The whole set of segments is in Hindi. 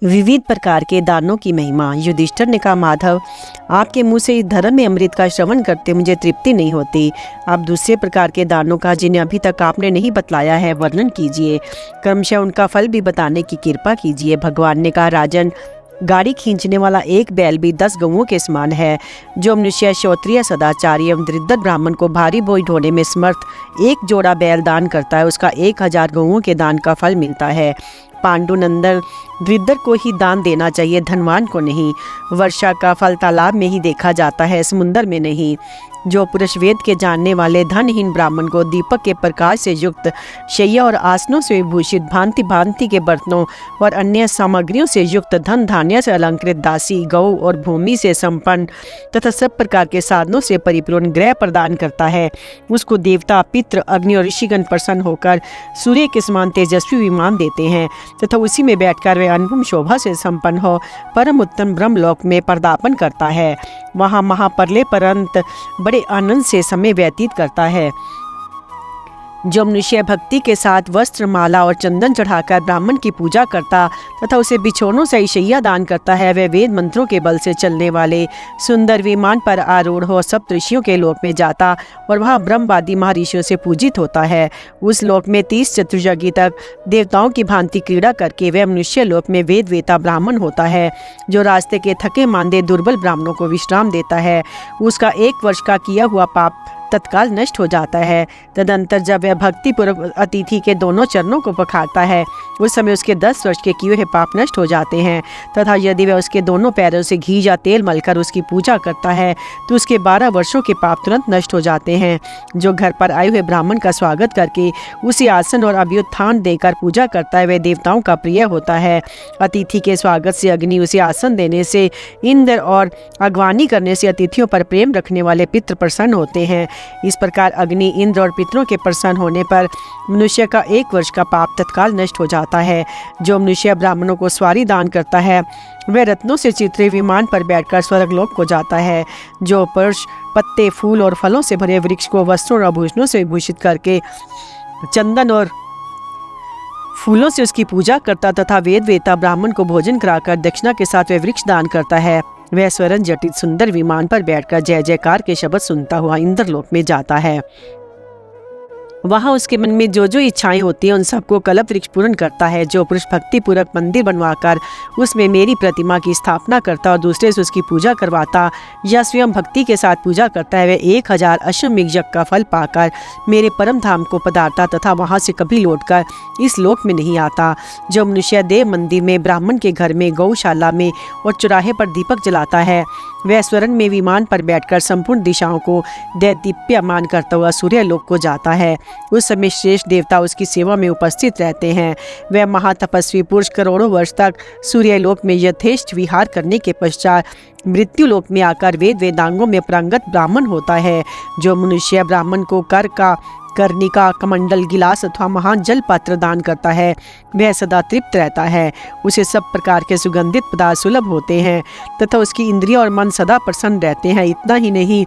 विविध प्रकार के दानों की महिमा। युधिष्ठिर ने कहा, माधव, आपके मुंह से इस धर्म में अमृत का श्रवण करते मुझे तृप्ति नहीं होती। आप दूसरे प्रकार के दानों का, जिन्हें अभी तक आपने नहीं बतलाया है, वर्णन कीजिए। क्रमशः उनका फल भी बताने की कृपा कीजिए। भगवान ने कहा, राजन, गाड़ी खींचने वाला एक बैल भी 10 गऊओं के समान है। जो मनुष्य क्षत्रिय, सदाचारी एवं दरिद्र ब्राह्मण को भारी बोझ ढोने में समर्थ एक जोड़ा बैल दान करता है, उसका 1000 गऊओं के दान का फल मिलता है। पांडुनंदन, दरिद्र को ही दान देना चाहिए, धनवान को नहीं। वर्षा का फल तालाब में ही देखा जाता है, समुंदर में नहीं। जो पुरुष वेद के जानने वाले धनहीन ब्राह्मण को दीपक के प्रकाश से युक्त शैया और आसनों से विभूषित, भांति भांति के बर्तनों और अन्य सामग्रियों से युक्त, धन धान्य से अलंकृत दासी, गौ और भूमि से संपन्न तथा सब प्रकार के साधनों से परिपूर्ण गृह प्रदान करता है, उसको देवता, पितृ, अग्नि और ऋषिगण प्रसन्न होकर सूर्य के समान तेजस्वी विमान देते हैं तथा उसी में बैठकर वे अनुपम शोभा से संपन्न हो परम उत्तम ब्रह्मलोक में पदार्पण करता है। वहाँ महाप्रलय पर्यंत बड़े आनंद से समय व्यतीत करता है। जो मनुष्य भक्ति के साथ वस्त्र, माला और चंदन चढ़ाकर ब्राह्मण की पूजा करता तथा उसे बिछोनों से शैया दान करता है, वह वेद मंत्रों के बल से चलने वाले सुंदर विमान पर आरूढ़ हो सप्त ऋषियों के लोक में जाता और वहाँ ब्रह्मवादी महर्षियों से पूजित होता है। उस लोक में 30 चतुर्युगी तक देवताओं की भांति क्रीड़ा करके वह मनुष्य लोक में वेद वेता ब्राह्मण होता है। जो रास्ते के थके मांदे दुर्बल ब्राह्मणों को विश्राम देता है, उसका 1 वर्ष का किया हुआ पाप तत्काल नष्ट हो जाता है। तदंतर जब वह भक्ति पूर्वक अतिथि के दोनों चरणों को पखारता है, उस समय उसके 10 वर्ष के किए हुए पाप नष्ट हो जाते हैं। तथा यदि वह उसके दोनों पैरों से घी या तेल मलकर उसकी पूजा करता है, तो उसके 12 वर्षों के पाप तुरंत नष्ट हो जाते हैं। जो घर पर आए हुए ब्राह्मण का स्वागत करके उसे आसन और अभ्युत्थान देकर पूजा करता है, वह देवताओं का प्रिय होता है। अतिथि के स्वागत से अग्नि, उसे आसन देने से इंद्र और अगवानी करने से अतिथियों पर प्रेम रखने वाले पितृ प्रसन्न होते हैं। इस प्रकार अग्नि, इंद्र और पितरों के प्रसन्न होने पर मनुष्य का 1 वर्ष का पाप तत्काल नष्ट हो जाता है। जो मनुष्य ब्राह्मणों को स्वारी दान करता है, वह रत्नों से चित्रित विमान पर बैठकर स्वर्गलोक को जाता है। जो पुरुष पत्ते, फूल और फलों से भरे वृक्ष को वस्त्रों और आभूषणों से विभूषित करके चंदन और फूलों से उसकी पूजा करता तथा वेद वेता ब्राह्मण को भोजन कराकर दक्षिणा के साथ वह वृक्ष दान करता है, वह स्वर्ण जटित सुंदर विमान पर बैठकर जय जयकार के शब्द सुनता हुआ इंद्रलोक में जाता है। वहाँ उसके मन में जो जो इच्छाएं होती हैं, उन सबको कल्प वृक्ष पूर्ण करता है। जो पुरुष भक्ति पूर्वक मंदिर बनवाकर उसमें मेरी प्रतिमा की स्थापना करता और दूसरे से उसकी पूजा करवाता या स्वयं भक्ति के साथ पूजा करता है, वह 1000 अश्वमेध यज्ञ का फल पाकर मेरे परम धाम को पधारता तथा वहाँ से कभी लौटकर इस लोक में नहीं आता। जो मनुष्य देव मंदिर में, ब्राह्मण के घर में, गौशाला में और चौराहे पर दीपक जलाता है, वह स्वर्ण में विमान पर बैठकर संपूर्ण दिशाओं को दैदीप्यमान करता हुआ सूर्य लोक को जाता है। उस समय श्रेष्ठ देवता उसकी सेवा में उपस्थित रहते हैं। वह महातपस्वी पुरुष करोड़ों वर्ष तक सूर्य लोक में यथेष्ट विहार करने के पश्चात मृत्यु लोक में आकर वेद वेदांगों में प्रांगत ब्राह्मण होता है। जो मनुष्य ब्राह्मण को कर्णिका, कमंडल, गिलास अथवा महान जल पात्र दान करता है, वह सदा तृप्त रहता है। उसे सब प्रकार के सुगंधित पदार्थ सुलभ होते हैं तथा उसकी इंद्रिय और मन सदा प्रसन्न रहते हैं। इतना ही नहीं,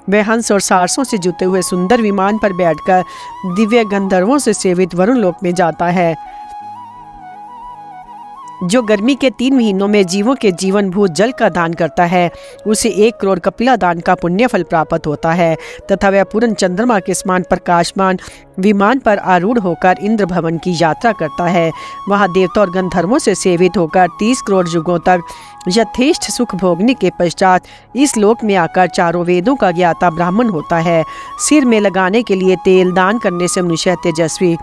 वह हंस और सारसों से जुते हुए सुंदर विमान पर बैठकर दिव्य गंधर्वों से सेवित वरुण लोक में जाता है। जो गर्मी के 3 महीनों में जीवों के जीवन भूत जल का दान करता है, उसे 1 करोड़ कपिला दान का पुण्य फल प्राप्त होता है तथा वह पूर्ण चंद्रमा के समान प्रकाशमान विमान पर आरूढ़ होकर इंद्र भवन की यात्रा करता है। वहाँ देवता और गंधर्वों से सेवित होकर 30 करोड़ युगों तक यथेष्ट सुख भोगने के पश्चात इस लोक में आकर चारों वेदों का ज्ञाता ब्राह्मण होता है। सिर में लगाने के लिए तेल दान करने से मनुष्य तेजस्वी,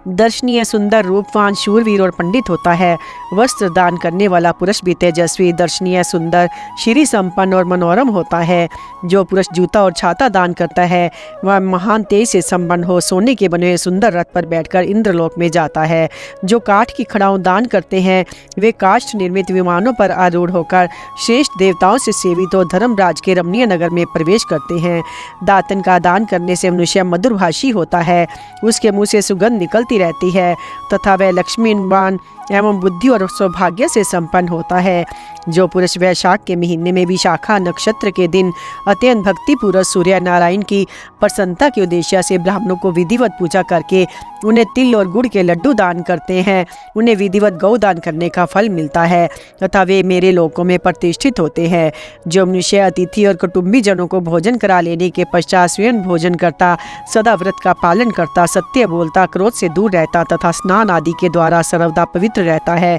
दर्शनीय, सुंदर, रूपवान, शूरवीर और पंडित होता है। वस्त्र दान करने वाला पुरुष भी तेजस्वी, दर्शनीय, सुंदर, श्री संपन्न और मनोरम होता है। जो पुरुष जूता और छाता दान करता है, वह महान तेज से संपन्न हो सोने के बने हुए सुंदर रथ पर बैठकर इंद्रलोक में जाता है। जो काठ की खड़ाऊं दान करते हैं, वे काष्ठ निर्मित विमानों पर आरूढ़ होकर श्रेष्ठ देवताओं से सेवित हो धर्मराज के रमणीय नगर में प्रवेश करते हैं। दातन का दान करने से मनुष्य मधुरभाषी होता है, उसके मुँह से सुगंध निकलती रहती है तथा वह लक्ष्मीवान एवं बुद्धि और सौभाग्य से संपन्न होता है। जो पुरुष वैशाख के महीने में विशाखा नक्षत्र के दिन अत्यंत भक्तिपूर्वक सूर्य नारायण की प्रसन्नता के उद्देश्य से ब्राह्मणों को विधिवत पूजा करके उन्हें तिल और गुड़ के लड्डू दान करते हैं, उन्हें विधिवत गौ दान करने का फल मिलता है तथा वे मेरे लोकों में प्रतिष्ठित होते हैं। जो मनुष्य अतिथि और कुटुंबी जनों को भोजन करा लेने के पश्चात स्वयं भोजन करता, सदा व्रत का पालन करता, सत्य बोलता, क्रोध से दूर रहता तथा स्नान आदि के द्वारा सर्वदा पवित्र रहता है,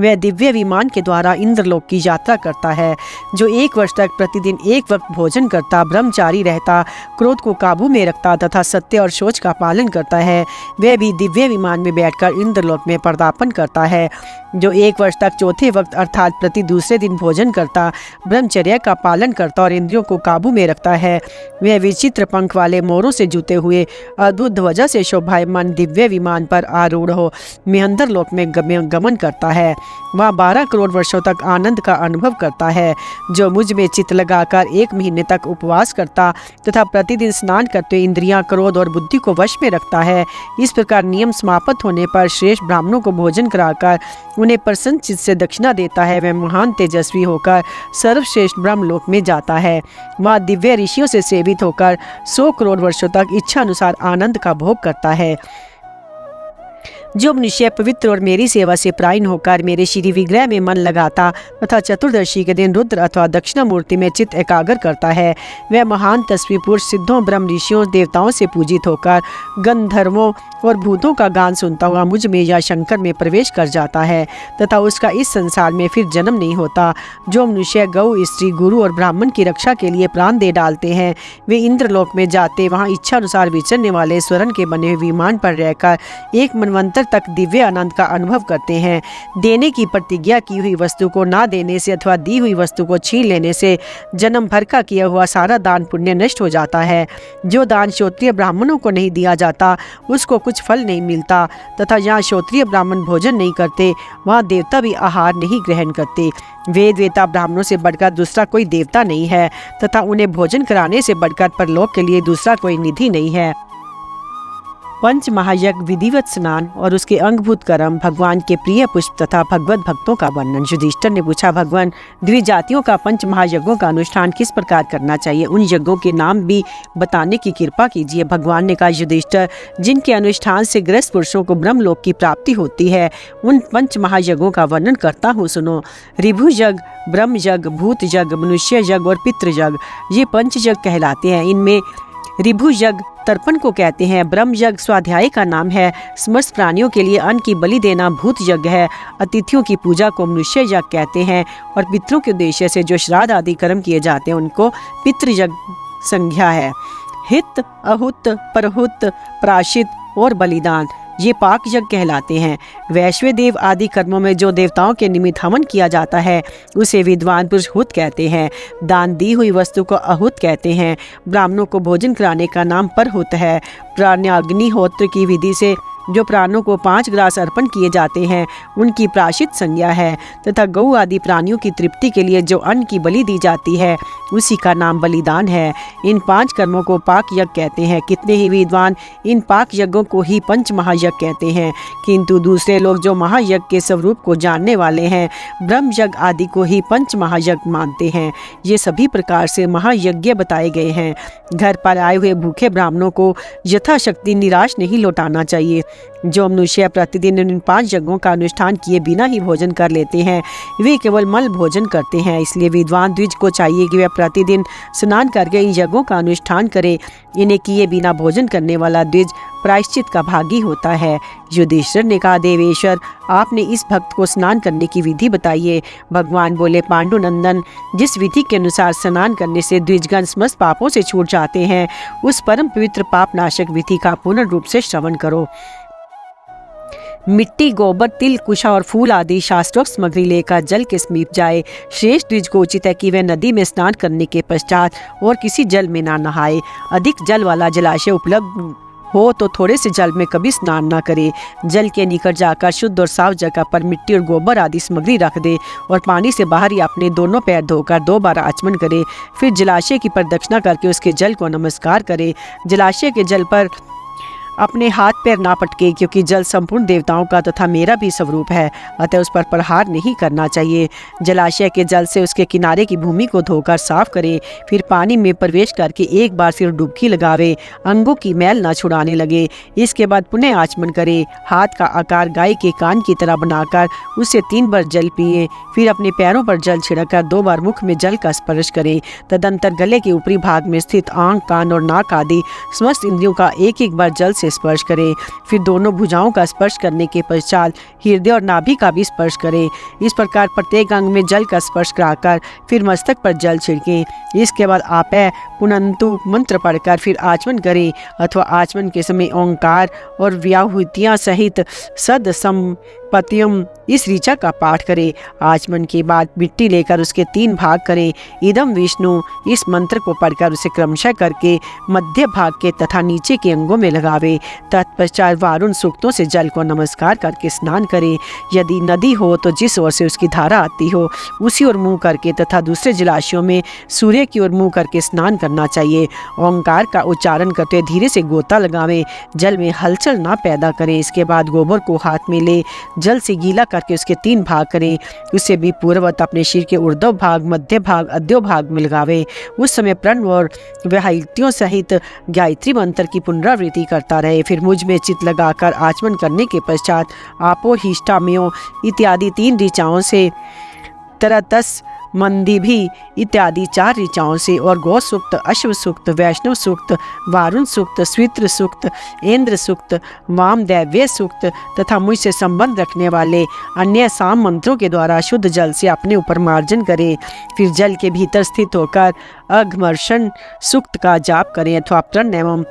वह दिव्य विमान के द्वारा इंद्रलोक की यात्रा करता है। जो 1 वर्ष तक प्रतिदिन 1 वक्त भोजन करता, ब्रह्मचारी रहता, क्रोध को काबू में रखता तथा सत्य और सोच का पालन करता है, वह भी दिव्य विमान में बैठकर इंद्रलोक में पदार्पण करता है। जो 1 वर्ष तक चौथे वक्त अर्थात प्रति दूसरे दिन भोजन करता, ब्रह्मचर्य का पालन करता और इंद्रियों को काबू में रखता है, वह विचित्र पंख वाले मोरों से जुते हुए अद्भुत ध्वजा से शोभायमान दिव्य विमान पर आरूढ़ हो मेहंदर लोक में गमन करता है। वह 12 करोड़ वर्षों तक आनंद का अनुभव करता है। जो मुझ में चित्त लगाकर 1 महीने तक उपवास करता तथा प्रतिदिन स्नान करते इंद्रियां, क्रोध और बुद्धि को वश में रखता है, इस प्रकार नियम समाप्त होने पर श्रेष्ठ ब्राह्मणों को भोजन कराकर उन्हें प्रसन्न चित्त से दक्षिणा देता है, वह महान तेजस्वी होकर सर्वश्रेष्ठ ब्रह्मलोक में जाता है। वह दिव्य ऋषियों से सेवित होकर 100 करोड़ वर्षों तक इच्छा अनुसार आनंद का भोग करता है। जो मनुष्य पवित्र और मेरी सेवा से प्रायण होकर मेरे श्री विग्रह में मन लगाता तथा चतुर्दशी के दिन रुद्र अथवा दक्षिणामूर्ति में चित्त एकाग्र करता है, वह महान तपस्वी पुरुष सिद्धों, ब्रह्म ऋषियों, देवताओं से पूजित होकर गंधर्वों और भूतों का गान सुनता हुआ मुझ में या शंकर में प्रवेश कर जाता है तथा उसका इस संसार में फिर जन्म नहीं होता। जो मनुष्य गौ, स्त्री, गुरु और ब्राह्मण की रक्षा के लिए प्राण दे डालते हैं, वे इंद्रलोक में जाते वहाँ इच्छा अनुसार विचरने वाले स्वर्ण के बने हुए विमान पर रहकर 1 मनवंतर तक दिव्य आनंद का अनुभव करते हैं। देने की प्रतिज्ञा की हुई वस्तु को ना देने से अथवा दी हुई वस्तु को छीन लेने से जन्म भर का किया हुआ सारा दान पुण्य नष्ट हो जाता है। जो दान क्षत्रिय ब्राह्मणों को नहीं दिया जाता उसको कुछ फल नहीं मिलता तथा जहाँ क्षत्रिय ब्राह्मण भोजन नहीं करते वहाँ देवता भी आहार नहीं ग्रहण करते। वेद वेता ब्राह्मणों से बढ़कर दूसरा कोई देवता नहीं है तथा उन्हें भोजन कराने से बढ़कर परलोक के लिए दूसरा कोई निधि नहीं है। पंच महायज्ञ, विधिवत स्नान और उसके अंगभूत कर्म, भगवान के प्रिय पुष्प तथा भगवत भक्तों का वर्णन। युधिष्ठिर ने पूछा, भगवान, द्विजातियों का पंच महायज्ञों का अनुष्ठान किस प्रकार करना चाहिए? उन यज्ञों के नाम भी बताने की कृपा कीजिए। भगवान ने कहा, युधिष्ठिर, जिनके अनुष्ठान से गृहस्थ पुरुषों को ब्रह्मलोक की प्राप्ति होती है उन पंच महायज्ञों का वर्णन करता हूँ, सुनो। ऋभु यज्ञ, ब्रह्म यज्ञ, भूत यज्ञ, मनुष्य यज्ञ और पितृ यज्ञ, ये पंच यज्ञ कहलाते हैं। इनमें ऋभु यज्ञ तर्पण को कहते हैं, ब्रह्म यज्ञ स्वाध्याय का नाम है, समस्त प्राणियों के लिए अन्न की बलि देना भूत यज्ञ है, अतिथियों की पूजा को मनुष्य यज्ञ कहते हैं और पितरों के उद्देश्य से जो श्राद्ध आदि कर्म किए जाते हैं उनको पितृ यज्ञ संज्ञा है। हित, अहुत, परहुत, प्राशित और बलिदान, ये पाक यज्ञ कहलाते हैं। वैश्व देव आदि कर्मों में जो देवताओं के निमित्त हवन किया जाता है उसे विद्वान पुरुष हुत कहते हैं। दान दी हुई वस्तु को अहुत कहते हैं। ब्राह्मणों को भोजन कराने का नाम परहुत है। प्राण्याग्निहोत्र की विधि से जो प्राणों को 5 ग्रास अर्पण किए जाते हैं उनकी प्राशित संज्ञा है तथा गौ आदि प्राणियों की तृप्ति के लिए जो अन्न की बलि दी जाती है उसी का नाम बलिदान है। इन 5 कर्मों को पाक यज्ञ कहते हैं। कितने ही विद्वान इन पाक यज्ञों को ही पंच महायज्ञ कहते हैं, किंतु दूसरे लोग जो महायज्ञ के स्वरूप को जानने वाले हैं ब्रह्म यज्ञ आदि को ही पंच महायज्ञ मानते हैं। ये सभी प्रकार से महायज्ञ बताए गए हैं। घर पर आए हुए भूखे ब्राह्मणों को यथाशक्ति निराश नहीं लौटाना चाहिए। जो मनुष्य प्रतिदिन इन 5 यज्ञों का अनुष्ठान किए बिना ही भोजन कर लेते हैं वे केवल मल भोजन करते हैं। इसलिए विद्वान द्विज को चाहिए कि वह प्रतिदिन स्नान करके इन यज्ञों का अनुष्ठान करे। इन्हें किए बिना भोजन करने वाला द्विज प्रायश्चित का भागी होता है। युधिष्ठिर ने कहा, देवेश्वर, आपने इस भक्त को स्नान करने की विधि बताइए। भगवान बोले, पांडुनंदन, जिस विधि के अनुसार स्नान करने से द्विजगण समस्त पापों से छूट जाते हैं उस परम पवित्र पाप नाशक विधि का पूर्ण रूप से श्रवण करो। मिट्टी, गोबर, तिल, कुशा और फूल आदि शास्त्रोक्त सामग्री लेकर जल के समीप जाए। श्रेष्ठ द्विज को उचित है कि वह नदी में स्नान करने के पश्चात और किसी जल में ना नहाए। अधिक जल वाला जलाशय उपलब्ध हो तो थोड़े से जल में कभी स्नान न करे। जल के निकट जाकर शुद्ध और साफ जगह पर मिट्टी और गोबर आदि सामग्री रख दे और पानी से बाहर ही अपने दोनों पैर धोकर 2 बार आचमन करे। फिर जलाशय की प्रदक्षिणा करके उसके जल को नमस्कार करे। जलाशय के जल पर अपने हाथ पैर ना पटके, क्योंकि जल संपूर्ण देवताओं का तथा मेरा भी स्वरूप है, अतः उस पर प्रहार नहीं करना चाहिए। जलाशय के जल से उसके किनारे की भूमि को धोकर साफ करे, फिर पानी में प्रवेश करके एक बार फिर डुबकी लगावे, अंगों की मैल ना छुड़ाने लगे। इसके बाद पुनः आचमन करे, हाथ का आकार गाय के कान की तरह बनाकर उससे 3 बार जल पिए, फिर अपने पैरों पर जल छिड़ककर 2 बार मुख में जल का स्पर्श करे। तदंतर गले के ऊपरी भाग में स्थित आंख, कान और नाक आदि समस्त इंद्रियों का एक एक बार जल से स्पर्श करे। फिर दोनों भुजाओं का स्पर्श करने के पश्चात हृदय और नाभि का भी स्पर्श करे। इस प्रकार प्रत्येक अंग में जल का स्पर्श कराकर फिर मस्तक पर जल छिड़के। इसके बाद आपै पुनंतु मंत्र पढ़कर फिर आचमन करे, अथवा आचमन के समय ओंकार और व्याहुतियाँ सहित सद संपतियम इस ऋचा का पाठ करे। आचमन के बाद मिट्टी लेकर उसके 3 भाग करे। इदम विष्णु इस मंत्र को पढ़कर उसे क्रमशः करके मध्य भाग के तथा नीचे के अंगों में लगावे। तत्पश्चात वारुण सूक्तों से जल को नमस्कार करके स्नान करे। यदि नदी हो तो जिस ओर से उसकी धारा आती हो उसी ओर मुंह करके तथा दूसरे जलाशयों में सूर्य की ओर मुंह करके स्नान करना चाहिए। ओंकार का उच्चारण करते धीरे से गोता लगावे, जल में हलचल ना पैदा करें। इसके बाद गोबर को हाथ में ले जल से गीला करके उसके 3 भाग करें। उससे भी पूर्ववत अपने शरीर के ऊर्ध्व भाग, मध्य भाग, अध्यो भाग में लगावे। उस समय प्रणव और व्याहतियों सहित गायत्री मंत्र की पुनरावृत्ति करता रहे। फिर मुझ में चित लगाकर आचमन करने के पश्चात आपो हिष्टामयो इत्यादि 3 ऋचाओं से तरतस मंदिभी इत्यादि 4 ऋचाओं से और गौ सूक्त, अश्व सूक्त, वैष्णव सूक्त, वारुण सूक्त, स्वित्र सूक्त, इंद्र सूक्त, वामदैव्य सूक्त तथा मुझसे संबंध रखने वाले अन्य साम मंत्रों के द्वारा शुद्ध जल से अपने ऊपर मार्जन करें। फिर जल के भीतर स्थित होकर अघमर्षण सूक्त का जाप करें, अथवा प्रण एवं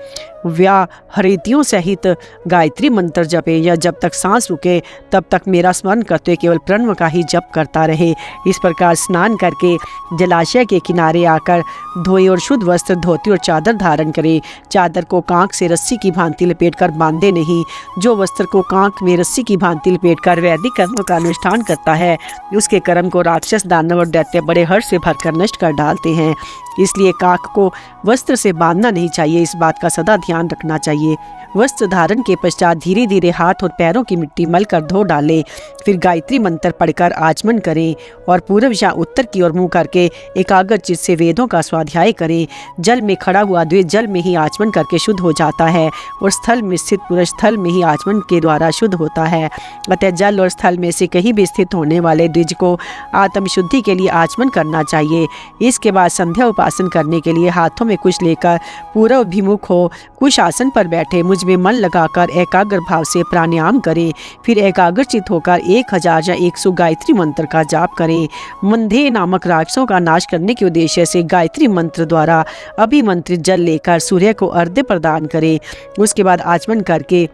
व्याहृतियों सहित गायत्री मंत्र जपे, या जब तक सांस रुके तब तक मेरा स्मरण करते केवल प्रणव का ही जप करता रहे। इस प्रकार स्नान करके जलाशय के किनारे आकर धोए और शुद्ध वस्त्र, धोती और चादर धारण करे। चादर को कांख से रस्सी की भांति लपेटकर बांधे नहीं। जो वस्त्र को कांख में रस्सी की भांति लपेटकर वैदिक कर्मों का अनुष्ठान करता है उसके कर्म को राक्षस, दानव और दैत्य बड़े हर्ष से भरकर नष्ट कर डालते हैं। इसलिए कांख को वस्त्र से बांधना नहीं चाहिए, इस बात का सदा ध्यान रखना चाहिए। वस्त्र धारण के पश्चात धीरे धीरे हाथ और पैरों की मिट्टी मलकर धो डालें। फिर गायत्री मंत्र पढ़कर आचमन करें और पूर्व या उत्तर की ओर मुंह करके एकाग्रचित्त से वेदों का स्वाध्याय करें। जल में खड़ा हुआ द्विज जल में ही आचमन करके शुद्ध हो जाता है और स्थल में स्थित पुरुष स्थल में ही आचमन के द्वारा शुद्ध होता है। अतः जल और स्थल में से कहीं भी स्थित होने वाले द्विज को आत्मशुद्धि के लिए आचमन करना चाहिए। इसके बाद संध्या उपासन करने के लिए हाथों में कुश लेकर पूर्व अभिमुख हो कुश आसन पर बैठे मुझ में मन लगाकर एकाग्र भाव से प्राणायाम करें। फिर एकाग्रचित होकर 1000 या 100 गायत्री मंत्र का जाप करें। मंधे नामक राक्षसों का नाश करने के उद्देश्य से गायत्री मंत्र द्वारा अभिमंत्रित जल लेकर सूर्य को अर्घ्य प्रदान करें। उसके बाद आचमन करके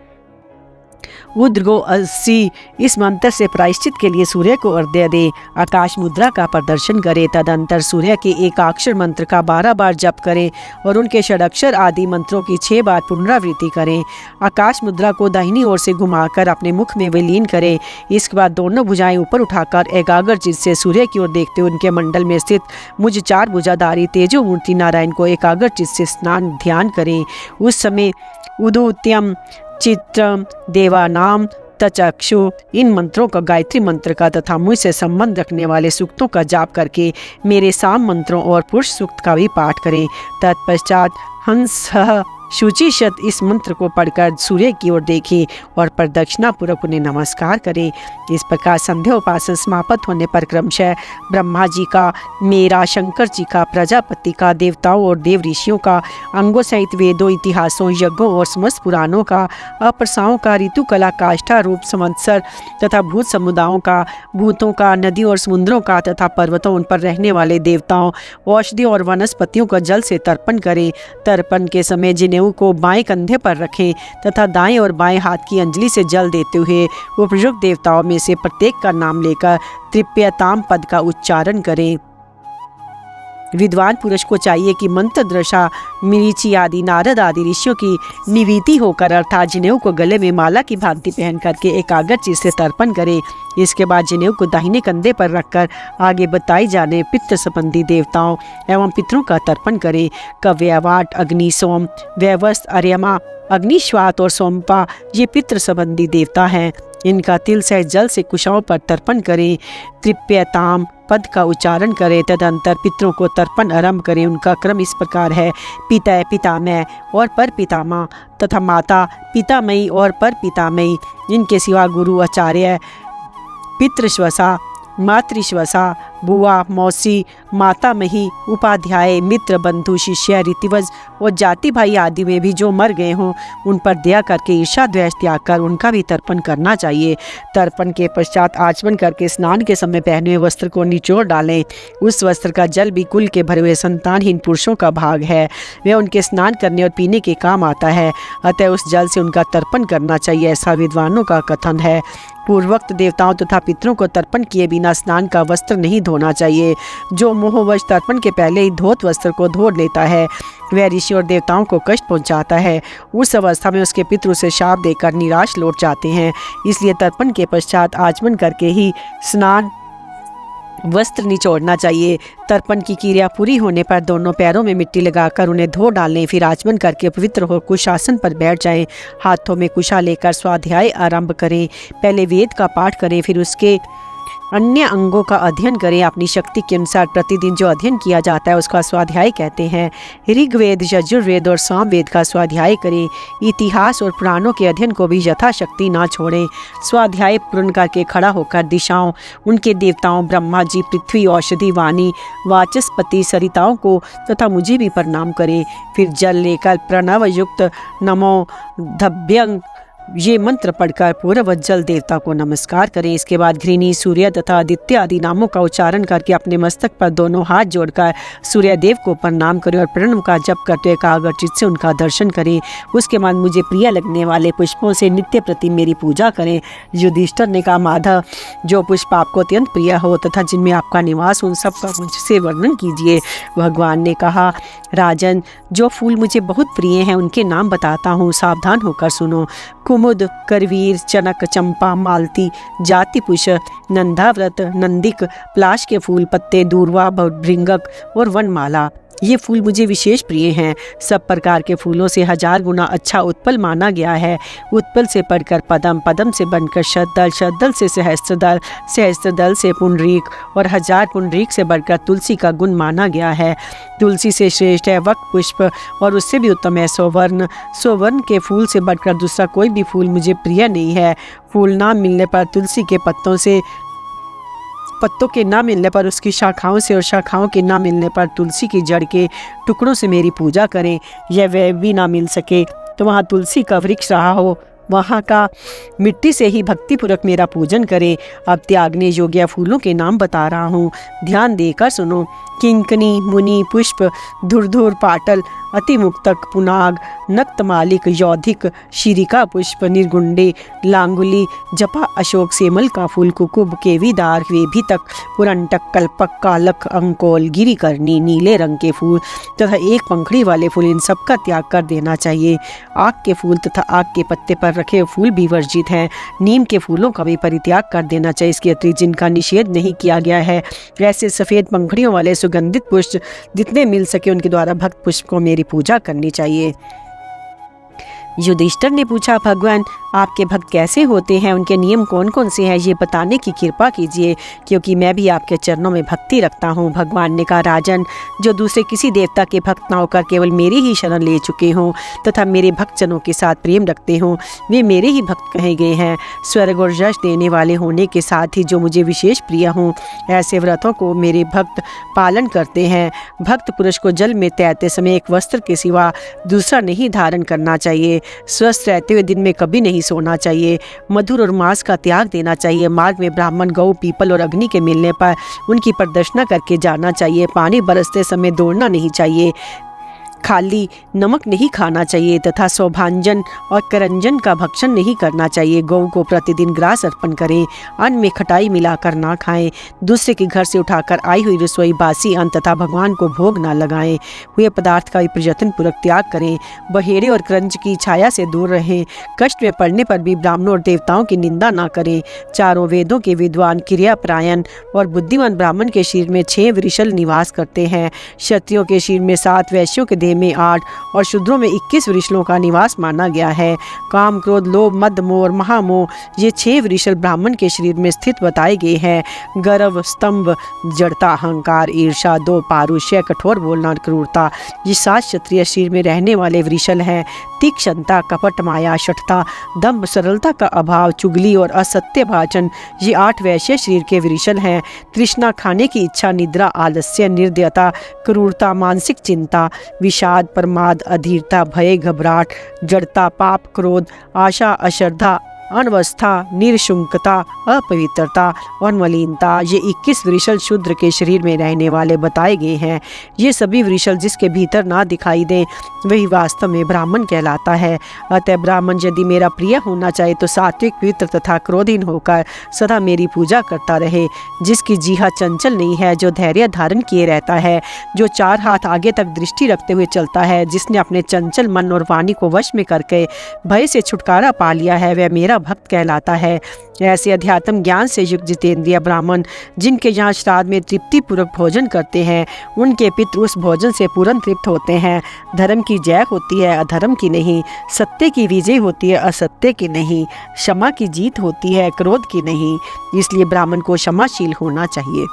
उद्गो 80 इस मंत्र से प्रायश्चित के लिए सूर्य को अर्घ्य दे। आकाश मुद्रा का प्रदर्शन करे। तदंतर सूर्य के एकाक्षर मंत्र का 12 बार जप करें और उनके षडाक्षर आदि मंत्रों की 6 बार पुनरावृत्ति करें। आकाश मुद्रा को दाहिनी ओर से घुमाकर अपने मुख में विलीन करें। इसके बाद दोनों भुजाएं ऊपर उठाकर एकाग्रचित्त से सूर्य की ओर देखते हुए उनके मंडल में स्थित मुझ 4 भुजाधारी तेजो मूर्ति नारायण को एकाग्रचित्त से स्नान ध्यान करें। उस समय उदूत्यम चित्रम देवानाम तचक्षु इन मंत्रों का, गायत्री मंत्र का तथा मुझ से संबंध रखने वाले सूक्तों का जाप करके मेरे साम मंत्रों और पुरुष सूक्त का भी पाठ करें। तत्पश्चात हंस शुचिशत इस मंत्र को पढ़कर सूर्य की ओर देखें और प्रदक्षिणा पूर्वक उन्हें नमस्कार करें। इस प्रकार संध्या उपासन समाप्त होने पर क्रमशः ब्रह्मा जी का, मेरा, शंकर जी का, प्रजापति का, देवताओं और देव ऋषियों का, अंगों सहित वेदों, इतिहासों, यज्ञों और समस्त पुराणों का, अप्रसाओं का, ऋतुकला, काष्ठा, रूप, संवत्सर तथा भूत समुदायों का, भूतों का, नदियों और समुद्रों का तथा पर्वतों, उन पर रहने वाले देवताओं, औषधियों और वनस्पतियों का जल से तर्पण करें। तर्पण के समय जनेऊ को बाएं कंधे पर रखें तथा दाएं और बाएं हाथ की अंजलि से जल देते हुए उपयुक्त देवताओं में से प्रत्येक का नाम लेकर तृप्यताम पद का उच्चारण करें। विद्वान पुरुष को चाहिए कि मंत्र दृशा मरीचि आदि नारद आदि ऋषियों की निविति होकर अर्थात जनेऊ को गले में माला की भांति पहन करके एकाग्र चित्त से तर्पण करे। इसके बाद जनेऊ को दाहिने कंधे पर रखकर आगे बताई जाने पितृ संबंधी देवताओं एवं पितरों का तर्पण करे। कव्यवाट, अग्नि, सोम, व्यवस्त, अर्यमा, अग्निश्वात और सोमपा ये पितृ संबंधी देवता हैं। इनका तिल सहित जल से कुशाओं पर तर्पण करें। तृप्यताम पद का उच्चारण करें। तदंतर पितरों को तर्पण आरंभ करें। उनका क्रम इस प्रकार है: पिता, पितामह और पर पितामह तथा माता पितामयी और पर पितामयी। इनके सिवा गुरु, आचार्य, पितृश्वसा, मातृश्वसा, बुआ, मौसी, मातामही, उपाध्याय, मित्र, बंधु, शिष्य, रीतिवज और जाति भाई आदि में भी जो मर गए हों उन पर दया करके ईर्ष्या द्वेष त्याग कर उनका भी तर्पण करना चाहिए। तर्पण के पश्चात आचमन करके स्नान के समय पहने हुए वस्त्र को निचोड़ डालें। उस वस्त्र का जल भी कुल के भरे हुए संतानहीन पुरुषों का भाग है, वह उनके स्नान करने और पीने के काम आता है, अतः उस जल से उनका तर्पण करना चाहिए, ऐसा विद्वानों का कथन है। पूर्वोक्त देवताओं तथा पितरों को तर्पण किए बिना स्नान का वस्त्र नहीं धोना चाहिए। जो मोहवश तर्पण के पहले ही धोत वस्त्र को धो लेता है वह ऋषि और देवताओं को कष्ट पहुंचाता है। उस अवस्था में उसके पितृ उसे शाप देकर निराश लौट जाते हैं। इसलिए तर्पण के पश्चात आचमन करके ही स्नान वस्त्र निचोड़ना चाहिए। तर्पण की क्रिया पूरी होने पर दोनों पैरों में मिट्टी लगाकर उन्हें धो डालें। फिर आचमन करके पवित्र हो कुशासन पर बैठ जाएं। हाथों में कुशा लेकर स्वाध्याय आरंभ करें। पहले वेद का पाठ करें, फिर उसके अन्य अंगों का अध्ययन करें। अपनी शक्ति के अनुसार प्रतिदिन जो अध्ययन किया जाता है उसका स्वाध्याय कहते हैं। ऋग्वेद, यजुर्वेद और सामवेद का स्वाध्याय करें। इतिहास और पुराणों के अध्ययन को भी यथाशक्ति ना छोड़ें। स्वाध्याय पूर्ण करके खड़ा होकर दिशाओं, उनके देवताओं ब्रह्मा जी, पृथ्वी, औषधि, वाणी, वाचस्पति, सरिताओं को तथा मुझे भी प्रणाम करें। फिर जल लेकर प्रणव युक्त नमो धभ्यं ये मंत्र पढ़कर पूर्व जल देवता को नमस्कार करें। इसके बाद घृणी, सूर्य तथा आदित्य आदि नामों का उच्चारण करके अपने मस्तक पर दोनों हाथ जोड़कर सूर्य देव को प्रणाम करें और प्रणव का जप करते एकाग्र चित्त से उनका दर्शन करें। उसके बाद मुझे प्रिय लगने वाले पुष्पों से नित्य प्रति मेरी पूजा करें। युधिष्ठिर ने कहा, माधव, जो पुष्प आपको अत्यंत प्रिय हो तथा जिनमें आपका निवास हो उन सब का मुझसे वर्णन कीजिए। भगवान ने कहा, राजन, जो फूल मुझे बहुत प्रिय हैं उनके नाम बताता हूँ, सावधान होकर सुनो। कुमुद, करवीर, चनक, चंपा, मालती, जातिपुष, नंदाव्रत, नंदिक, प्लाश के फूल, पत्ते, दूर्वा, भृंगक और वनमाला ये फूल मुझे विशेष प्रिय हैं। सब प्रकार के फूलों से 1000 गुना अच्छा उत्पल माना गया है। उत्पल से पढ़कर पदम, पदम से बनकर शतदल, शतदल से सहस्त्रदल, सहस्त्रदल से पुंडरीक और 1000 पुंडरीक से बढ़कर तुलसी का गुण माना गया है। तुलसी से श्रेष्ठ है वक्त पुष्प और उससे भी उत्तम है सौवर्ण। सौवर्ण के फूल से बढ़कर दूसरा कोई भी फूल मुझे प्रिय नहीं है। फूल ना मिलने पर तुलसी के पत्तों के ना मिलने पर उसकी शाखाओं से और शाखाओं के ना मिलने पर तुलसी की जड़ के टुकड़ों से मेरी पूजा करें। यह वह भी ना मिल सके तो वहाँ तुलसी का वृक्ष रहा हो वहाँ का मिट्टी से ही भक्तिपूर्वक मेरा पूजन करें। अब त्यागने योग्य फूलों के नाम बता रहा हूँ, ध्यान देकर सुनो। किंकनी, मुनि, पुष्प, धुरधुर, पाटल, अतिमुक्तक, पुनाग, नक्तमालिक, यौधिक, शिरिका पुष्प, निर्गुंडे, लांगुली, जपा, अशोक, सेमल का फूल, कुकुब, केवीदार, वेभितक, पुरंटक, कल्पक, कालक, अंकोल, गिरिकर्णी, नीले रंग के फूल तथा एक पंखड़ी वाले फूल, इन सब का त्याग कर देना चाहिए। आग के फूल तथा आग के पत्ते पर रखे फूल भी वर्जित हैं। नीम के फूलों का भी परित्याग कर देना चाहिए। इसके अतिरिक्त जिनका निषेध नहीं किया गया है ऐसे सफ़ेद पंखड़ियों वाले सुगंधित पुष्प जितने मिल सके उनके द्वारा भक्त पुष्प को मेरी पूजा करनी चाहिए। युधिष्ठिर ने पूछा, भगवान आपके भक्त कैसे होते हैं, उनके नियम कौन कौन से हैं, ये बताने की कृपा कीजिए, क्योंकि मैं भी आपके चरणों में भक्ति रखता हूँ। भगवान ने कहा, राजन, जो दूसरे किसी देवता के भक्त ना होकर केवल मेरी ही शरण ले चुके हों तथा मेरे भक्तजनों के साथ प्रेम रखते हों वे मेरे ही भक्त कहे गए हैं। स्वर्ग और यश देने वाले होने के साथ ही जो मुझे विशेष प्रिय हों ऐसे व्रतों को मेरे भक्त पालन करते हैं। भक्त पुरुष को जल में तैरते समय एक वस्त्र के सिवा दूसरा नहीं धारण करना चाहिए। स्वस्थ रहते हुए दिन में कभी नहीं सोना चाहिए। मधुर और मांस का त्याग देना चाहिए। मार्ग में ब्राह्मण, गौ, पीपल और अग्नि के मिलने पर उनकी प्रदर्शना करके जाना चाहिए। पानी बरसते समय दौड़ना नहीं चाहिए। खाली नमक नहीं खाना चाहिए तथा सौभांजन और करंजन का भक्षण नहीं करना चाहिए। गौ को प्रतिदिन ग्रास अर्पण करें, अन्न में खटाई मिलाकर ना खाएं, दूसरे के घर से उठाकर आई हुई रसोई बासी अन्न तथा भगवान को भोग ना लगाएं, हुए पदार्थ का प्रयत्न पूर्वक त्याग करें, बहेड़े और क्रंच की छाया से दूर रहें, कष्ट में पड़ने पर भी ब्राह्मणों और देवताओं की निंदा ना करें। चारों वेदों के विद्वान, क्रियापरायण और बुद्धिमान ब्राह्मण के शरीर में 6 वृषल निवास करते हैं। क्षत्रियों के शरीर में 7, वैश्यों के देह में 8 और शूद्रों में 21 वृषलों का निवास माना गया है। काम, क्रोध, लोभ, मद, मोह और महामोह ये 6 वृषल ब्राह्मण के शरीर में स्थित बताए गए हैं। गर्व, स्तंभ, जड़ता, अहंकार, ईर्षा, दो पारुष्य, कठोर बोलना और क्रूरता ये 7 क्षत्रिय शरीर में रहने वाले वृषल हैं। तीक्ष्णता, कपट, माया, शठता, दंभ, सरलता का अभाव, चुगली और असत्य भाषण ये 8 वैश्य शरीर के वृषल हैं। तृष्णा, खाने की इच्छा, निद्रा, आलस्य, निर्दयता, क्रूरता, मानसिक चिंता, विषाद, प्रमाद, अधीरता, भय, घबराहट, जड़ता, पाप, क्रोध, आशा, अश्रद्धा, अनवस्था, निरशुंकता, अपवित्रता और मलिनता ये 21 वृषल शूद्र के शरीर में रहने वाले बताए गए हैं। ये सभी वृषल जिसके भीतर ना दिखाई दे वही वास्तव में ब्राह्मण कहलाता है। अतः ब्राह्मण यदि मेरा प्रिय होना चाहे तो सात्विक, पवित्र तथा क्रोधहीन होकर सदा मेरी पूजा करता रहे, जिसकी जीहा चंचल नहीं है, जो धैर्य धारण किए रहता है, जो 4 हाथ आगे तक दृष्टि रखते हुए चलता है, जिसने अपने चंचल मन और वाणी को वश में करके भय से छुटकारा पा लिया है, वह मेरा भक्त कहलाता है। ऐसे अध्यात्म ज्ञान से युक्त जितेंद्रिय ब्राह्मण जिनके यहाँ श्राद्ध में तृप्ति पूर्वक भोजन करते हैं, उनके पितृ उस भोजन से पूर्ण तृप्त होते हैं। धर्म की जय होती है, अधर्म की नहीं। सत्य की विजय होती है, असत्य की नहीं। क्षमा की जीत होती है, क्रोध की नहीं। इसलिए ब्राह्मण को क्षमाशील होना चाहिए।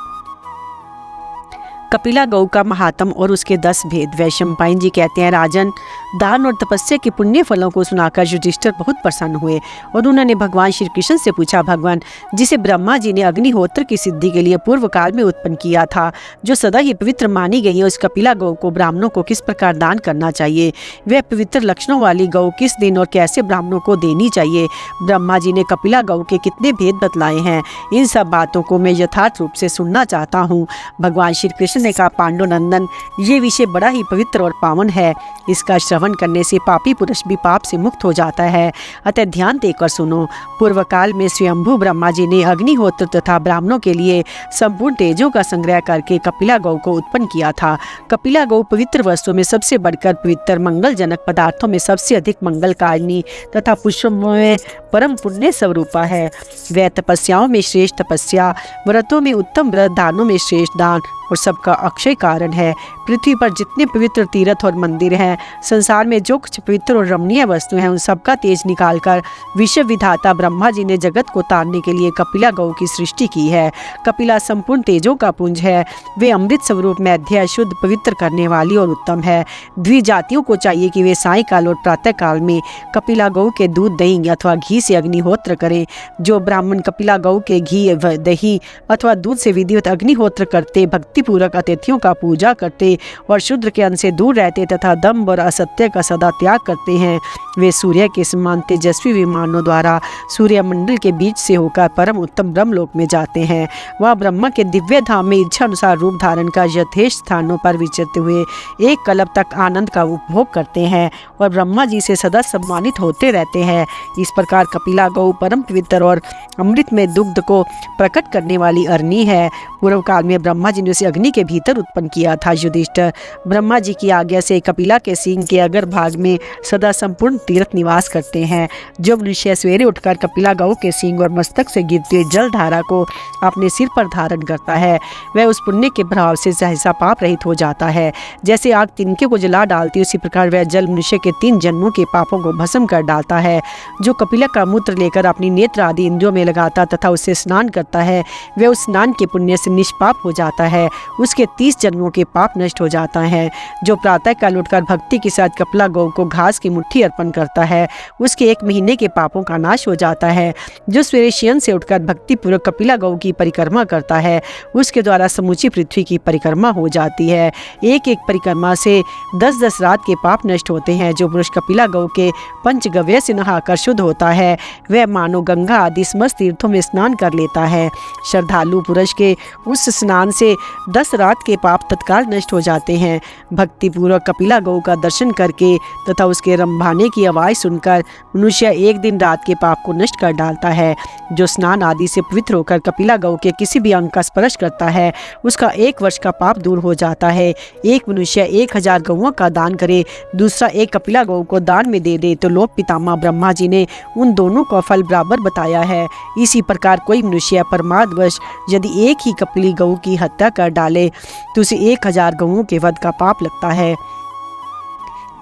कपिला गौ का महात्म और उसके 10 भेद। वैशंपायन जी कहते हैं, राजन, दान और तपस्या के पुण्य फलों को सुनाकर युधिष्ठिर बहुत प्रसन्न हुए और उन्होंने भगवान श्री कृष्ण से पूछा, भगवान, जिसे ब्रह्मा जी ने अग्निहोत्र की सिद्धि के लिए पूर्व काल में उत्पन्न किया था, जो सदा ही पवित्र मानी गई है, उस कपिला गौ को ब्राह्मणों को किस प्रकार दान करना चाहिए? वह पवित्र लक्षणों वाली गौ किस दिन और कैसे ब्राह्मणों को देनी चाहिए? ब्रह्मा जी ने कपिला गौ के कितने भेद बतलाए हैं? इन सब बातों को मैं यथार्थ रूप से सुनना चाहता हूँ। भगवान श्री कृष्ण ने कहा, पांडुनंदन, ये विषय बड़ा ही पवित्र और पावन है। इसका श्रवण करने से पापी पुरुष भी पाप से मुक्त हो जाता है। अतः ध्यान देकर सुनो। पूर्व काल में स्वयंभू ब्रह्मा जी ने अग्निहोत्र तथा ब्राह्मणों के लिए संपूर्ण तेजों का संग्रह करके कपिला गौ को उत्पन्न किया था। कपिला गौ पवित्र वस्तुओं में सबसे बढ़कर पवित्र, मंगलजनक पदार्थों में सबसे अधिक मंगलकारिणी तथा पुष्पों में परम पुण्य स्वरूपा है। वह तपस्याओं में श्रेष्ठ तपस्या, व्रतों में उत्तम व्रत, दानों में श्रेष्ठ दान और सबका अक्षय कारण है। पृथ्वी पर जितने पवित्र तीर्थ और मंदिर हैं, संसार में जो कुछ पवित्र और रमणीय वस्तु हैं, उन सबका तेज निकालकर विश्व विधाता ब्रह्मा जी ने जगत को तारने के लिए कपिला गौ की सृष्टि की है। कपिला संपूर्ण तेजों का पुंज है। वे अमृत स्वरूप, मैध्य, शुद्ध, पवित्र करने वाली और उत्तम है। द्विजातियों को चाहिए कि वे सायंकाल और प्रातः काल में कपिला गौ के दूध, दही अथवा घी से अग्निहोत्र करें। जो ब्राह्मण कपिला गौ के घी, दही अथवा दूध से विधिवत अग्निहोत्र करते, भक्तिपूर्वक अतिथियों का पूजा करते और शूद्र के अन्न से दूर रहते तथा दंभ और असत्य का सदा त्याग करते हैं, वे सूर्य के समान तेजस्वी विमानों द्वारा सूर्य मंडल के बीच से होकर परम उत्तम ब्रह्मलोक में जाते हैं। वह ब्रह्मा के दिव्य धाम में इच्छा अनुसार रूप धारण कर यथेष्ट स्थानों पर विचरते हुए एक कल्प तक आनंद का उपभोग करते हैं और ब्रह्मा जी से सदा सम्मानित होते रहते हैं। इस प्रकार कपिला गौ परम पवित्र और अमृत में दुग्ध को प्रकट करने वाली अरणी है। पूर्व काल में ब्रह्मा जी ने उसे अग्नि के भीतर उत्पन्न किया था। युधिष्ठिर, ब्रह्मा जी की आज्ञा से कपिला के सींग के अगर भाग में सदा संपूर्ण तीर्थ निवास करते हैं। जो मनुष्य सवेरे उठकर कपिला गौ के सींग और मस्तक से गिरती हुई जल धारा को अपने सिर पर धारण करता है, वह उस पुण्य के प्रभाव से सहसा पाप रहित हो जाता है। जैसे आग तिनके को जला डालती, उसी प्रकार वह जल मनुष्य के 3 जन्मों के पापों को भस्म कर डालता है। जो कपिला का मूत्र लेकर अपनी नेत्र आदि इंद्रियों में लगाता तथा उससे स्नान करता है, वह उस स्नान के पुण्य से निष्पाप हो जाता है। उसके 30 जन्मों के पाप नष्ट हो जाता है। जो प्रातः काल उठकर भक्ति के साथ कपिला गौ को घास की मुट्ठी अर्पण करता है, उसके 1 महीने के पापों का नाश हो जाता है। जो सवेरे शयन से उठकर भक्ति पूर्वक कपिला गौ की परिक्रमा करता है, उसके द्वारा समूची पृथ्वी की परिक्रमा हो जाती है। एक एक परिक्रमा से 10-10 रात के पाप नष्ट होते हैं। जो पुरुष कपिला गौ के पंचगव्य से नहाकर शुद्ध होता है, वह मानो गंगा आदि समस्त तीर्थों में स्नान कर लेता है। श्रद्धालु पुरुष के उस स्नान से 10 रात के पाप तत्काल नष्ट हो जाते हैं। भक्तिपूर्वक कपिला गौ का दर्शन करके तथा उसके रंभाने की आवाज़ सुनकर मनुष्य एक दिन रात के पाप को नष्ट कर डालता है। जो स्नान आदि से पवित्र होकर कपिला गौ के किसी भी अंग का स्पर्श करता है उसका 1 वर्ष का पाप दूर हो जाता है। एक मनुष्य 1000 गौओं का दान करे, दूसरा एक कपिला गौ को दान में दे दे तो लोक पितामह ब्रह्मा जी ने उन दोनों का फल बराबर बताया है। इसी प्रकार कोई मनुष्य प्रमादवश यदि एक ही कपिली गौ की हत्या कर डाले तो उसे 1000 गौओं के वध का पाप लगता है।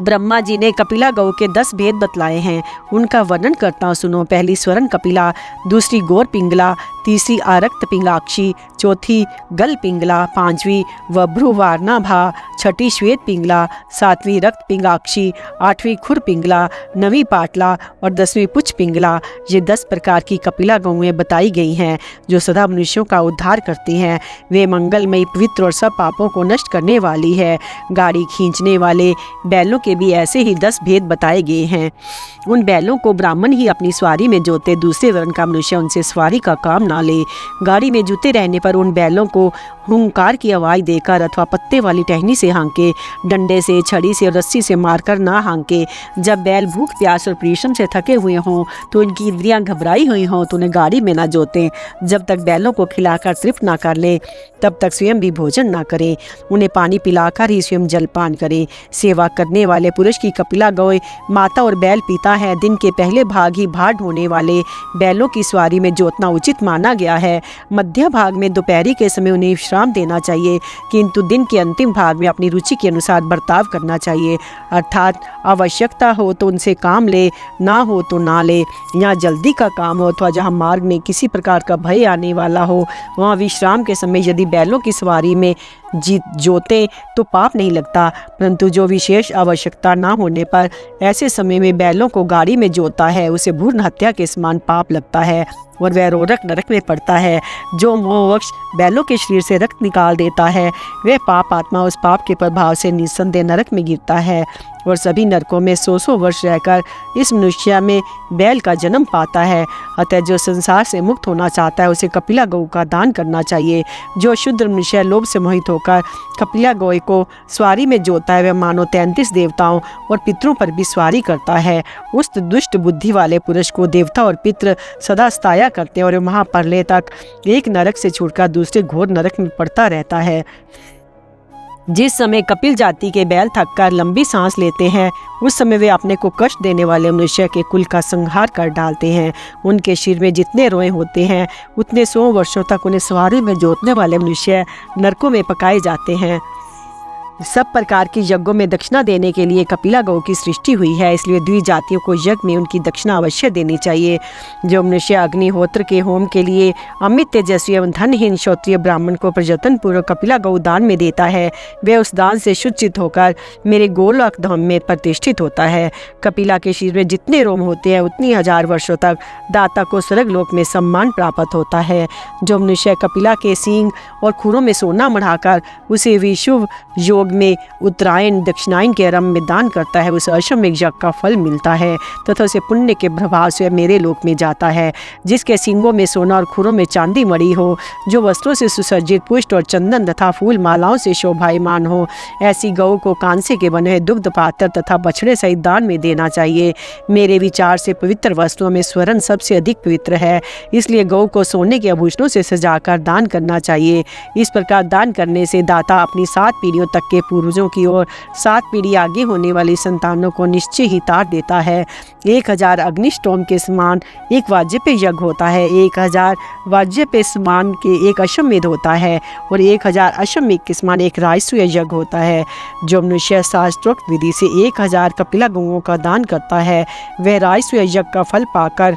ब्रह्मा जी ने कपिला गौ के 10 भेद बतलाए हैं, उनका वर्णन करता हूँ सुनो। पहली स्वर्ण कपिला, दूसरी गौर पिंगला, तीसरी आरक्त पिंगलाक्षी, चौथी गल पिंगला, पांचवी वभ्रुवार्णाभा, छठी श्वेत पिंगला, सातवीं रक्त पिंगलाक्षी, आठवीं खुर पिंगला, नवीं पाटला और 10वीं पुच्छ पिंगला। ये 10 प्रकार की कपिला गौएं बताई गई हैं जो सदा मनुष्यों का उद्धार करती हैं। वे मंगलमयी, पवित्र और सब पापों को नष्ट करने वाली है। गाड़ी खींचने वाले बैलों के भी ऐसे ही 10 भेद बताए गए हैं। उन बैलों को ब्राह्मण ही अपनी सवारी में जोते, दूसरे वर्ण का मनुष्य उनसे सवारी का काम ना ले। गाड़ी में जुते रहने पर उन बैलों को हुंकार की आवाज़ देकर अथवा पत्ते वाली टहनी से हांके, डंडे से, छड़ी से, रस्सी से मारकर ना हांके। जब बैल भूख, प्यास और परिश्रम से थके हुए हों तो उनकी इंद्रियां घबराई हुई हों तो उन्हें गाड़ी में ना जोतें। जब तक बैलों को खिलाकर तृप्त ना कर ले तब तक स्वयं भी भोजन ना करें। उन्हें पानी पिलाकर ही स्वयं जलपान करें। सेवा करने वाले पुरुष की कपिला गौ माता और बैल पिता है। दिन के पहले भाग ही भार ढोने वाले बैलों की सवारी में जोतना उचित माना गया है। मध्य भाग में दोपहरी के समय उन्हें विश्राम देना चाहिए, किंतु दिन के अंतिम भाग में अपनी रुचि के अनुसार बर्ताव करना चाहिए। अर्थात आवश्यकता हो तो उनसे काम ले, ना हो तो ना ले। यहाँ जल्दी का काम हो अथवा जहाँ मार्ग में किसी प्रकार का भय आने वाला हो वहाँ विश्राम के समय यदि बैलों की सवारी में जोते तो पाप नहीं लगता, परंतु जो विशेष आवश्यकता ना होने पर ऐसे समय में बैलों को गाड़ी में जोता है उसे भ्रूण हत्या के समान पाप लगता है और वह रोरक नरक में पड़ता है। जो मोहवश बैलों के शरीर से रक्त निकाल देता है वह पाप आत्मा उस पाप के प्रभाव से निस्संदेह नरक में गिरता है और सभी नरकों में 100 वर्ष रहकर इस मनुष्य में बैल का जन्म पाता है। अतः जो संसार से मुक्त होना चाहता है उसे कपिला गौ का दान करना चाहिए। जो शुद्ध मनुष्य लोभ से मोहित होकर कपिला गौ को सवारी में जोता है वह मानो 33 देवताओं और पितरों पर भी सवारी करता है। उस दुष्ट बुद्धि वाले पुरुष को देवता और पितृ सदा सताया करते हैं और वहाँ परले तक एक नरक से छूटकर दूसरे घोर नरक में पड़ता रहता है। जिस समय कपिल जाति के बैल थककर लंबी सांस लेते हैं उस समय वे अपने को कष्ट देने वाले मनुष्य के कुल का संहार कर डालते हैं। उनके शरीर में जितने रोए होते हैं उतने 100 वर्षों तक उन्हें सवारी में जोतने वाले मनुष्य नरकों में पकाए जाते हैं। सब प्रकार की यज्ञों में दक्षिणा देने के लिए कपिला गौ की सृष्टि हुई है, इसलिए द्विजातियों को यज्ञ में उनकी दक्षिणा अवश्य देनी चाहिए। जो मनुष्य अग्निहोत्र के होम के लिए अमित तेजस्वी एवं धनहीन क्षत्रिय ब्राह्मण को प्रयत्न पूर्वक कपिला गौ दान में देता है वह उस दान से शुचित होकर मेरे गोलोक धाम में प्रतिष्ठित होता है। कपिला के शरीर में जितने रोम होते हैं उतनी 1000 वर्षों तक दाता को स्वर्गलोक में सम्मान प्राप्त होता है। जो मनुष्य कपिला के सींग और खुरों में सोना मढ़ाकर उसे विशुभ योग में उत्तरायण दक्षिणायन के आरंभ में दान करता है उसे अश्वमेध यज्ञ का फल मिलता है तथा उसे पुण्य के प्रभाव से मेरे लोक में जाता है। जिसके सींगों में सोना और खुरों में चांदी मड़ी हो, जो वस्त्रों से सुसज्जित पुष्ट और चंदन तथा फूल मालाओं से शोभायमान हो, ऐसी गौ को कांसे के बने हुए दुग्ध पात्र तथा बछड़े सहित दान में देना चाहिए। मेरे विचार से पवित्र वस्तुओं में स्वर्ण सबसे अधिक पवित्र है, इसलिए गौ को सोने के आभूषणों से सजाकर दान करना चाहिए। इस प्रकार दान करने से दाता अपनी 7 पीढ़ियों तक के पूर्वजों की ओर 7 पीढ़ी आगे होने वाली संतानों को निश्चय ही तार देता है। 1000 अग्निष्टोम के समान एक वाजपेय यज्ञ होता है, 1000 वाजपेय समान के एक अश्वमेध होता है और 1000 अश्वमेध के समान एक राजसूय यज्ञ होता है। जो मनुष्य शास्त्रोक्त विधि से 1000 कपिला गौओं का दान करता है वह राजसूय यज्ञ का फल पाकर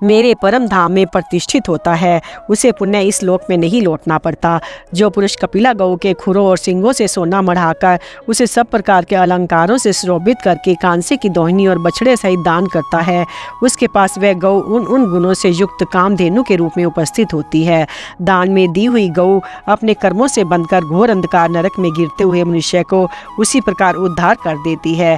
मेरे परम धाम में प्रतिष्ठित होता है, उसे पुण्य इस लोक में नहीं लौटना पड़ता। जो पुरुष कपिला गौ के खुरों और सिंगों से सोना मढ़ाकर उसे सब प्रकार के अलंकारों से सुशोभित करके कांसे की दोहिनी और बछड़े सहित दान करता है उसके पास वह गौ उन गुणों से युक्त कामधेनु के रूप में उपस्थित होती है। दान में दी हुई गौ अपने कर्मों से बंधकर घोर अंधकार नरक में गिरते हुए मनुष्य को उसी प्रकार उद्धार कर देती है।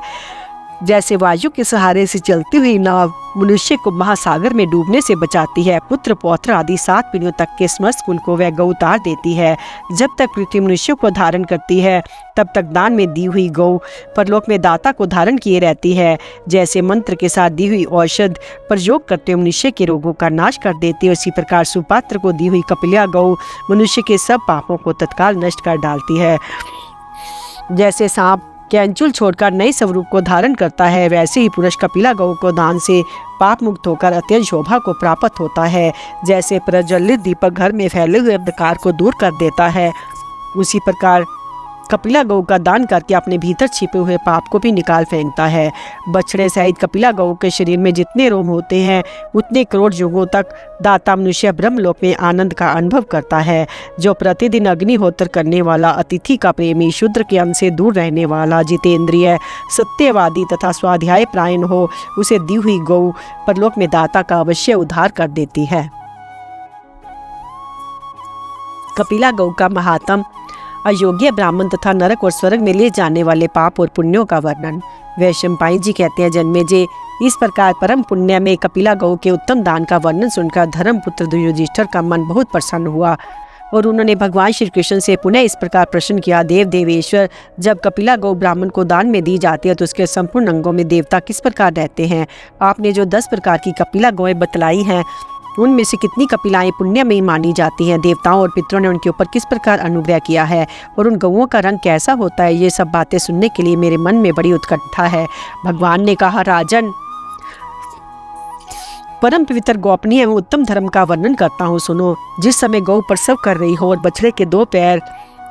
जैसे वायु के सहारे से चलती हुई नाव मनुष्य को महासागर में डूबने से बचाती है, पुत्र पौत्र आदि 7 पीढ़ियों तक के समस्त कुल को वह गौ उतार देती है। जब तक पृथ्वी मनुष्य को धारण करती है तब तक दान में दी हुई गौ परलोक में दाता को धारण किए रहती है। जैसे मंत्र के साथ दी हुई औषध प्रयोग करते हुए मनुष्य के रोगों का नाश कर देती है, उसी प्रकार सुपात्र को दी हुई कपिला गौ मनुष्य के सब पापों को तत्काल नष्ट कर डालती है। जैसे सांप कैंचुल छोड़कर नए स्वरूप को धारण करता है, वैसे ही पुरुष कपिला गौ को दान से पाप मुक्त होकर अत्यंत शोभा को प्राप्त होता है। जैसे प्रज्वलित दीपक घर में फैले हुए अंधकार को दूर कर देता है, उसी प्रकार कपिला गौ का दान करके अपने भीतर छिपे हुए पाप को भी निकाल फेंकता है। बछड़े सहित कपिला गौ के शरीर में जितने रोम होते हैं उतने करोड़ युगों तक दाता मनुष्य ब्रह्मलोक में आनंद का अनुभव करता है। जो प्रतिदिन अग्निहोत्र करने वाला, अतिथि का प्रेमी, शूद्र के अंश से दूर रहने वाला, जितेंद्रिय, सत्यवादी तथा स्वाध्याय प्रायण हो, उसे दी हुई गौ परलोक में दाता का अवश्य उद्धार कर देती है। कपिला गौ का महात्म, अयोग्य ब्राह्मण तथा नरक और स्वर्ग में ले जाने वाले पाप और पुण्यों का वर्णन। वैशंपायन जी कहते हैं, जन्मेजय, इस प्रकार परम पुण्य में कपिला गौ के उत्तम दान का वर्णन सुनकर धर्मपुत्र युधिष्ठिर का मन बहुत प्रसन्न हुआ और उन्होंने भगवान श्री कृष्ण से पुनः इस प्रकार प्रश्न किया, देव देवेश्वर, जब कपिला गौ ब्राह्मण को दान में दी जाती है तो उसके संपूर्ण अंगों में देवता किस प्रकार रहते हैं? आपने जो 10 प्रकार की कपिला गौएं बतलाई हैं उनमें से कितनी कपिलाएं पुण्य में मानी जाती हैं? देवताओं और पितरों ने उनके ऊपर किस प्रकार अनुग्रह किया है और उन गौओं का रंग कैसा होता है? ये सब बातें सुनने के लिए मेरे मन में बड़ी उत्कंठा है। भगवान ने कहा, राजन, परम पवित्र गोपनीय एवं उत्तम धर्म का वर्णन करता हूँ, सुनो। जिस समय गौ प्रसव कर रही हो और बछड़े के 2 पैर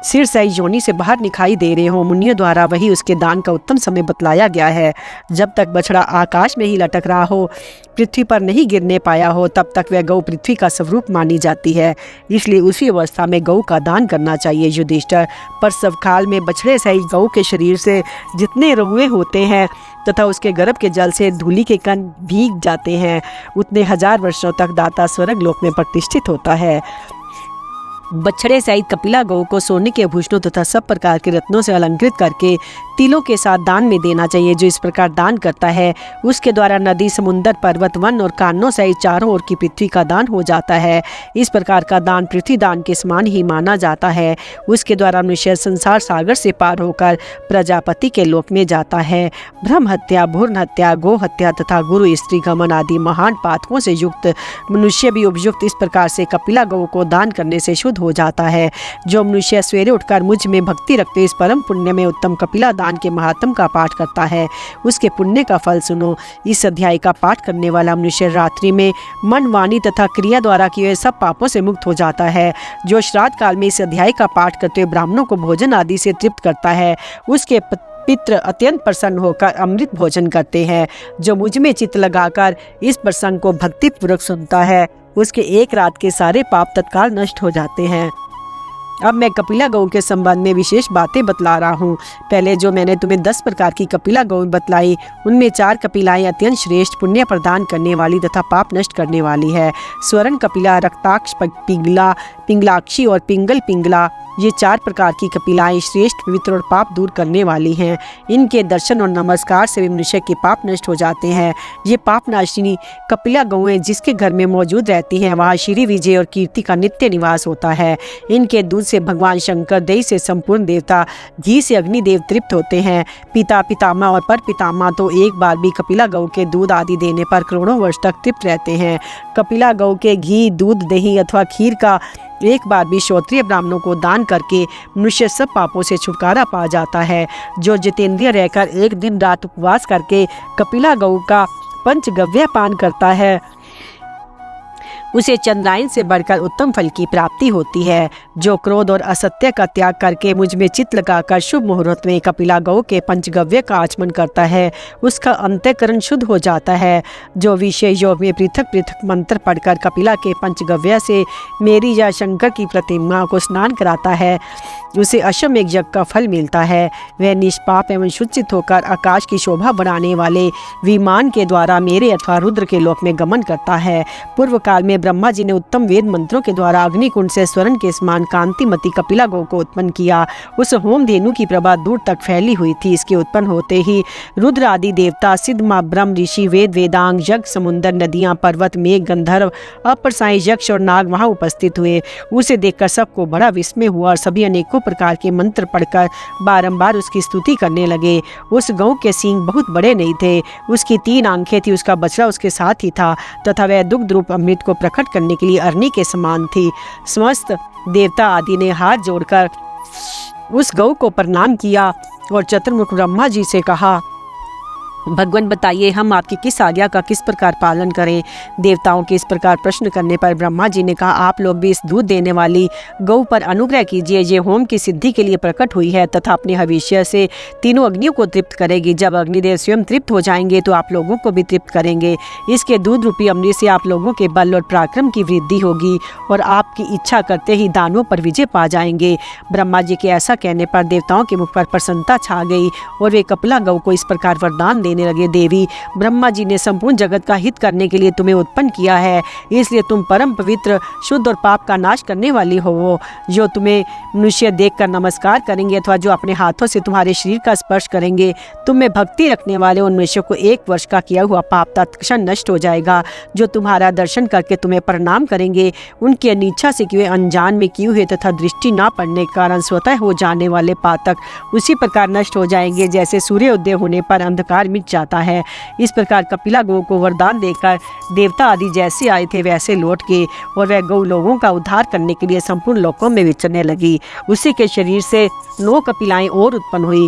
सिर से योनि से बाहर दिखाई दे रहे हो, मुनियों द्वारा वही उसके दान का उत्तम समय बतलाया गया है। जब तक बछड़ा आकाश में ही लटक रहा हो, पृथ्वी पर नहीं गिरने पाया हो, तब तक वह गौ पृथ्वी का स्वरूप मानी जाती है। इसलिए उसी अवस्था में गौ का दान करना चाहिए। युधिष्ठिर, प्रसव काल में बछड़े सहित गौ के शरीर से जितने रोए होते हैं तथा उसके गर्भ के जल से धूलि के कण भीग जाते हैं, उतने 1000 वर्षों तक दाता स्वर्ग लोक में प्रतिष्ठित होता है। बछड़े सहित कपिला गौ को सोने के आभूषणों तथा सब प्रकार के रत्नों से अलंकृत करके तिलों के साथ दान में देना चाहिए। जो इस प्रकार दान करता है उसके द्वारा नदी, समुद्र, पर्वत, वन और कानों सहित चारों ओर की पृथ्वी का दान हो जाता है। इस प्रकार का दान पृथ्वी दान के समान ही माना जाता है। उसके द्वारा मनुष्य संसार सागर से पार होकर प्रजापति के लोक में जाता है। ब्रह्म हत्या, भ्रूण हत्या, गो हत्या तथा गुरु स्त्री गमन आदि महान पातकों से युक्त मनुष्य भी उपयुक्त इस प्रकार से कपिला गौ को दान करने से शुद्ध हो जाता है। जो मनुष्य सवेरे उठकर मुझ में भक्ति रखते इस परम पुण्य में उत्तम कपिला दान के महात्म का पाठ करता है, उसके पुण्य का फल सुनो। इस अध्याय का पाठ करने वाला मनुष्य रात्रि में मन, वाणी तथा क्रिया द्वारा किए हुए सब पापों से मुक्त हो जाता है। जो श्राद्ध काल में इस अध्याय का पाठ करते हुए ब्राह्मणों को भोजन आदि से तृप्त करता है, उसके पितृ अत्यंत प्रसन्न होकर अमृत भोजन करते हैं। जो मुझ में चित्त लगाकर इस प्रसंग को भक्तिपूर्वक सुनता है, उसके एक रात के सारे पाप तत्काल नष्ट हो जाते हैं। अब मैं कपिला गौ के संबंध में विशेष बातें बतला रहा हूँ। पहले जो मैंने तुम्हें 10 प्रकार की कपिला गौ बतलाई, उनमें 4 कपिलाएं अत्यंत श्रेष्ठ, पुण्य प्रदान करने वाली तथा पाप नष्ट करने वाली है। स्वर्ण कपिला, रक्ताक्ष पिंगला, पिंगलाक्षी और पिंगल पिंगला, ये 4 प्रकार की कपिलाएं श्रेष्ठ, पवित्र और पाप दूर करने वाली हैं। इनके दर्शन और नमस्कार से भी मनुष्य के पाप नष्ट हो जाते हैं। ये पाप नाशिनी कपिला गौएं जिसके घर में मौजूद रहती हैं, वहाँ श्री विजय और कीर्ति का नित्य निवास होता है। इनके दूध से भगवान शंकर, दही से संपूर्ण देवता, घी से अग्निदेव तृप्त होते हैं। पिता, पितामह और पर पितामह तो एक बार भी कपिला गौ के दूध आदि देने पर करोड़ों वर्ष तक तृप्त रहते हैं। कपिला गौ के घी, दूध, दही अथवा खीर का एक बार भी क्षत्रिय ब्राह्मणों को दान करके मनुष्य सब पापों से छुटकारा पा जाता है। जो जितेंद्रिय रहकर एक दिन रात उपवास करके कपिला गौ का पंचगव्य पान करता है, उसे चंद्रायन से बढ़कर उत्तम फल की प्राप्ति होती है। जो क्रोध और असत्य का त्याग करके मुझ में चित्त लगाकर शुभ मुहूर्त में कपिला गौ के पंचगव्य का आचमन करता है, उसका अंतःकरण शुद्ध हो जाता है। जो विषय योग में पृथक पृथक मंत्र पढ़कर कपिला के पंचगव्य से मेरी या शंकर की प्रतिमा को स्नान कराता है, उसे अश्वमेध यज्ञ का फल मिलता है। वह निष्पाप एवं शुचित होकर आकाश की शोभा बढ़ाने वाले विमान के द्वारा मेरे अथवा रुद्र के लोक में गमन करता है। पूर्व काल में ब्रह्मा जी ने उत्तम वेद मंत्रों के द्वारा अग्निकुंड से स्वर्ण के समान कांतिमती कपिला गौ को उत्पन्न किया। उस होम धेनु की प्रभा दूर तक फैली हुई थी। इसके उत्पन्न होते ही रुद्र आदि देवता, सिद्ध माँ, ब्रह्म ऋषि, वेद वेदांग, यज्ञ, समुद्र, नदियां, पर्वत, मेघ, गंधर्व, अप्रसाई यक्ष और नाग वहां उपस्थित हुए। उसे देखकर सबको बड़ा विस्मय हुआ और सभी अनेकों प्रकार के मंत्र पढ़कर बारंबार उसकी स्तुति करने लगे। उस गौ के सींग बहुत बड़े नहीं थे, उसकी 3 आंखें थी, उसका बछड़ा उसके साथ ही था तथा वह दुग्ध रूप अमृत को प्रकट करने के लिए अरनी के समान थी। समस्त देवता आदि ने हाथ जोड़कर उस गौ को प्रणाम किया और चतुर्मुख ब्रह्मा जी से कहा, भगवान बताइए हम आपकी किस आज्ञा का किस प्रकार पालन करें। देवताओं के इस प्रकार प्रश्न करने पर ब्रह्मा जी ने कहा, आप लोग भी इस दूध देने वाली गौ पर अनुग्रह कीजिए। ये होम की सिद्धि के लिए प्रकट हुई है तथा अपने हविष्य से तीनों अग्नियों को तृप्त करेगी। जब अग्निदेव स्वयं तृप्त हो जाएंगे तो आप लोगों को भी तृप्त करेंगे। इसके दूध रूपी अमृत से आप लोगों के बल और पराक्रम की वृद्धि होगी और आपकी इच्छा करते ही दानवों पर विजय पा जाएंगे। ब्रह्मा जी के ऐसा कहने पर देवताओं के मुख पर प्रसन्नता छा गई और वे कपिला गौ को इस प्रकार वरदान देने लगे, देवी ब्रह्मा जी ने संपूर्ण जगत का हित करने के लिए तुम्हें उत्पन्न किया है, इसलिए तुम परम पवित्र, शुद्ध और पाप का नाश करने वाली हो। जो तुम्हें मनुष्य देखकर नमस्कार करेंगे अथवा जो अपने हाथों से तुम्हारे शरीर का स्पर्श करेंगे, तुम में भक्ति रखने वाले उन मनुष्यों को 1 वर्ष का किया हुआ पाप तत्क्षण नष्ट हो जाएगा। जो तुम्हारा दर्शन करके तुम्हें प्रणाम करेंगे, उनकी अनिच्छा से किए अनजान में किए हुए तथा दृष्टि ना पड़ने के कारण स्वतः हो जाने वाले पातक उसी प्रकार नष्ट हो जाएंगे जैसे सूर्योदय होने पर अंधकार मिट जाता है। इस प्रकार कपिला गौ को वरदान देकर देवता आदि जैसे आए थे वैसे लौट गए और वह गौ लोगों का उद्धार करने के लिए संपूर्ण लोकों में विचरने लगी। उसी के शरीर से 9 कपिलाएं और उत्पन्न हुई।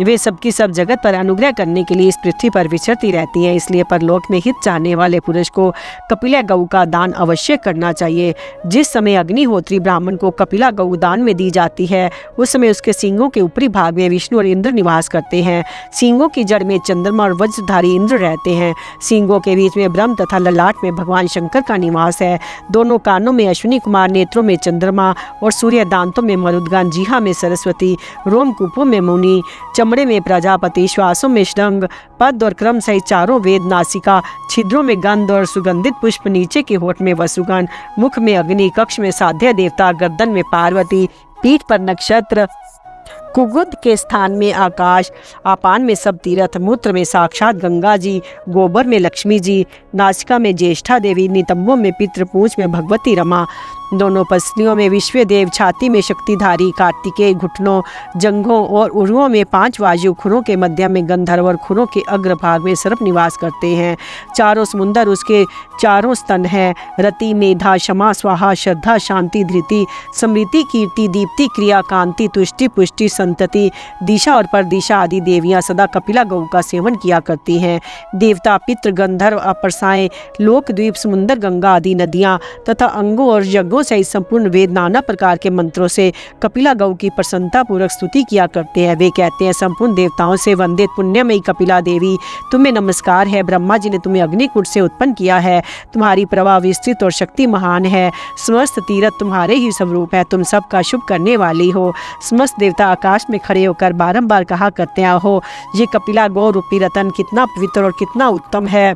वे सबकी सब जगत पर अनुग्रह करने के लिए इस पृथ्वी पर विचरती रहती हैं, इसलिए परलोक में हित चाहने वाले पुरुष को कपिला गौ का दान अवश्य करना चाहिए। जिस समय अग्निहोत्री ब्राह्मण को कपिला गौ दान में दी जाती है, उस समय उसके सींगों के ऊपरी भाग में विष्णु और इंद्र निवास करते हैं। सींगों की जड़ में चंद्रमा और वज्रधारी इंद्र रहते हैं। सींगों के बीच में ब्रह्म तथा ललाट में भगवान शंकर का निवास है। दोनों कानों में अश्विनी कुमार, नेत्रों में चंद्रमा और सूर्य, दांतों में मरुदगण, जीहा में सरस्वती, रोमकूपों में मुनि, चमड़े में प्रजापति, श्वासों में श्रृंग, पद और क्रम सहित 4 वेद, नासिका छिद्रों में गंध और सुगंधित पुष्प, नीचे के होठ में वसुगण, मुख में अग्नि, कक्ष में साध्य देवता, गर्दन में पार्वती, पीठ पर नक्षत्र, कुगुद के स्थान में आकाश, आपान में सब तीर्थ, मूत्र में साक्षात गंगा जी, गोबर में लक्ष्मी जी, नासिका में ज्येष्ठा देवी, नितंबों में पितृ, पूंछ में भगवती रमा, दोनों पसलियों में विश्वदेव, छाती में शक्तिधारी कार्तिकेय, घुटनों, जंघों और उरुओं में 5 वायु, खुरों के मध्य में गंधर्व और खुरों के अग्रभाग में सर्प निवास करते हैं। 4 समुंदर उसके 4 स्तन हैं। रति, मेधा, क्षमा, स्वाहा, श्रद्धा, शांति, धृति, स्मृति, कीर्ति, दीप्ति, क्रिया, कांति, तुष्टि, पुष्टि, संतति, दिशा और परदिशा आदि देवियां सदा कपिला गौ का सेवन किया करती हैं। देवता, पितृ, गंधर्व, अप्रसाएं, लोकद्वीप, समुंदर, गंगा आदि नदियां तथा अंगों और यज्ञों सहित संपूर्ण वेद नाना प्रकार के मंत्रों से कपिला गौ की प्रसन्नता पूर्वक स्तुति किया करते हैं। वे कहते हैं, संपूर्ण देवताओं से वंदित पुण्यमयी कपिला देवी, तुम्हें नमस्कार है। ब्रह्मा जी ने तुम्हें अग्निकुंड से उत्पन्न किया है। तुम्हारी प्रभा विस्तृत और शक्ति महान है। समस्त तीर्थ तुम्हारे ही स्वरूप है। तुम सबका शुभ करने वाली हो। समस्त देवता आकाश में खड़े होकर बारंबार कहा करते हैं, हो ये कपिला गौ रूपी रतन कितना पवित्र और कितना उत्तम है।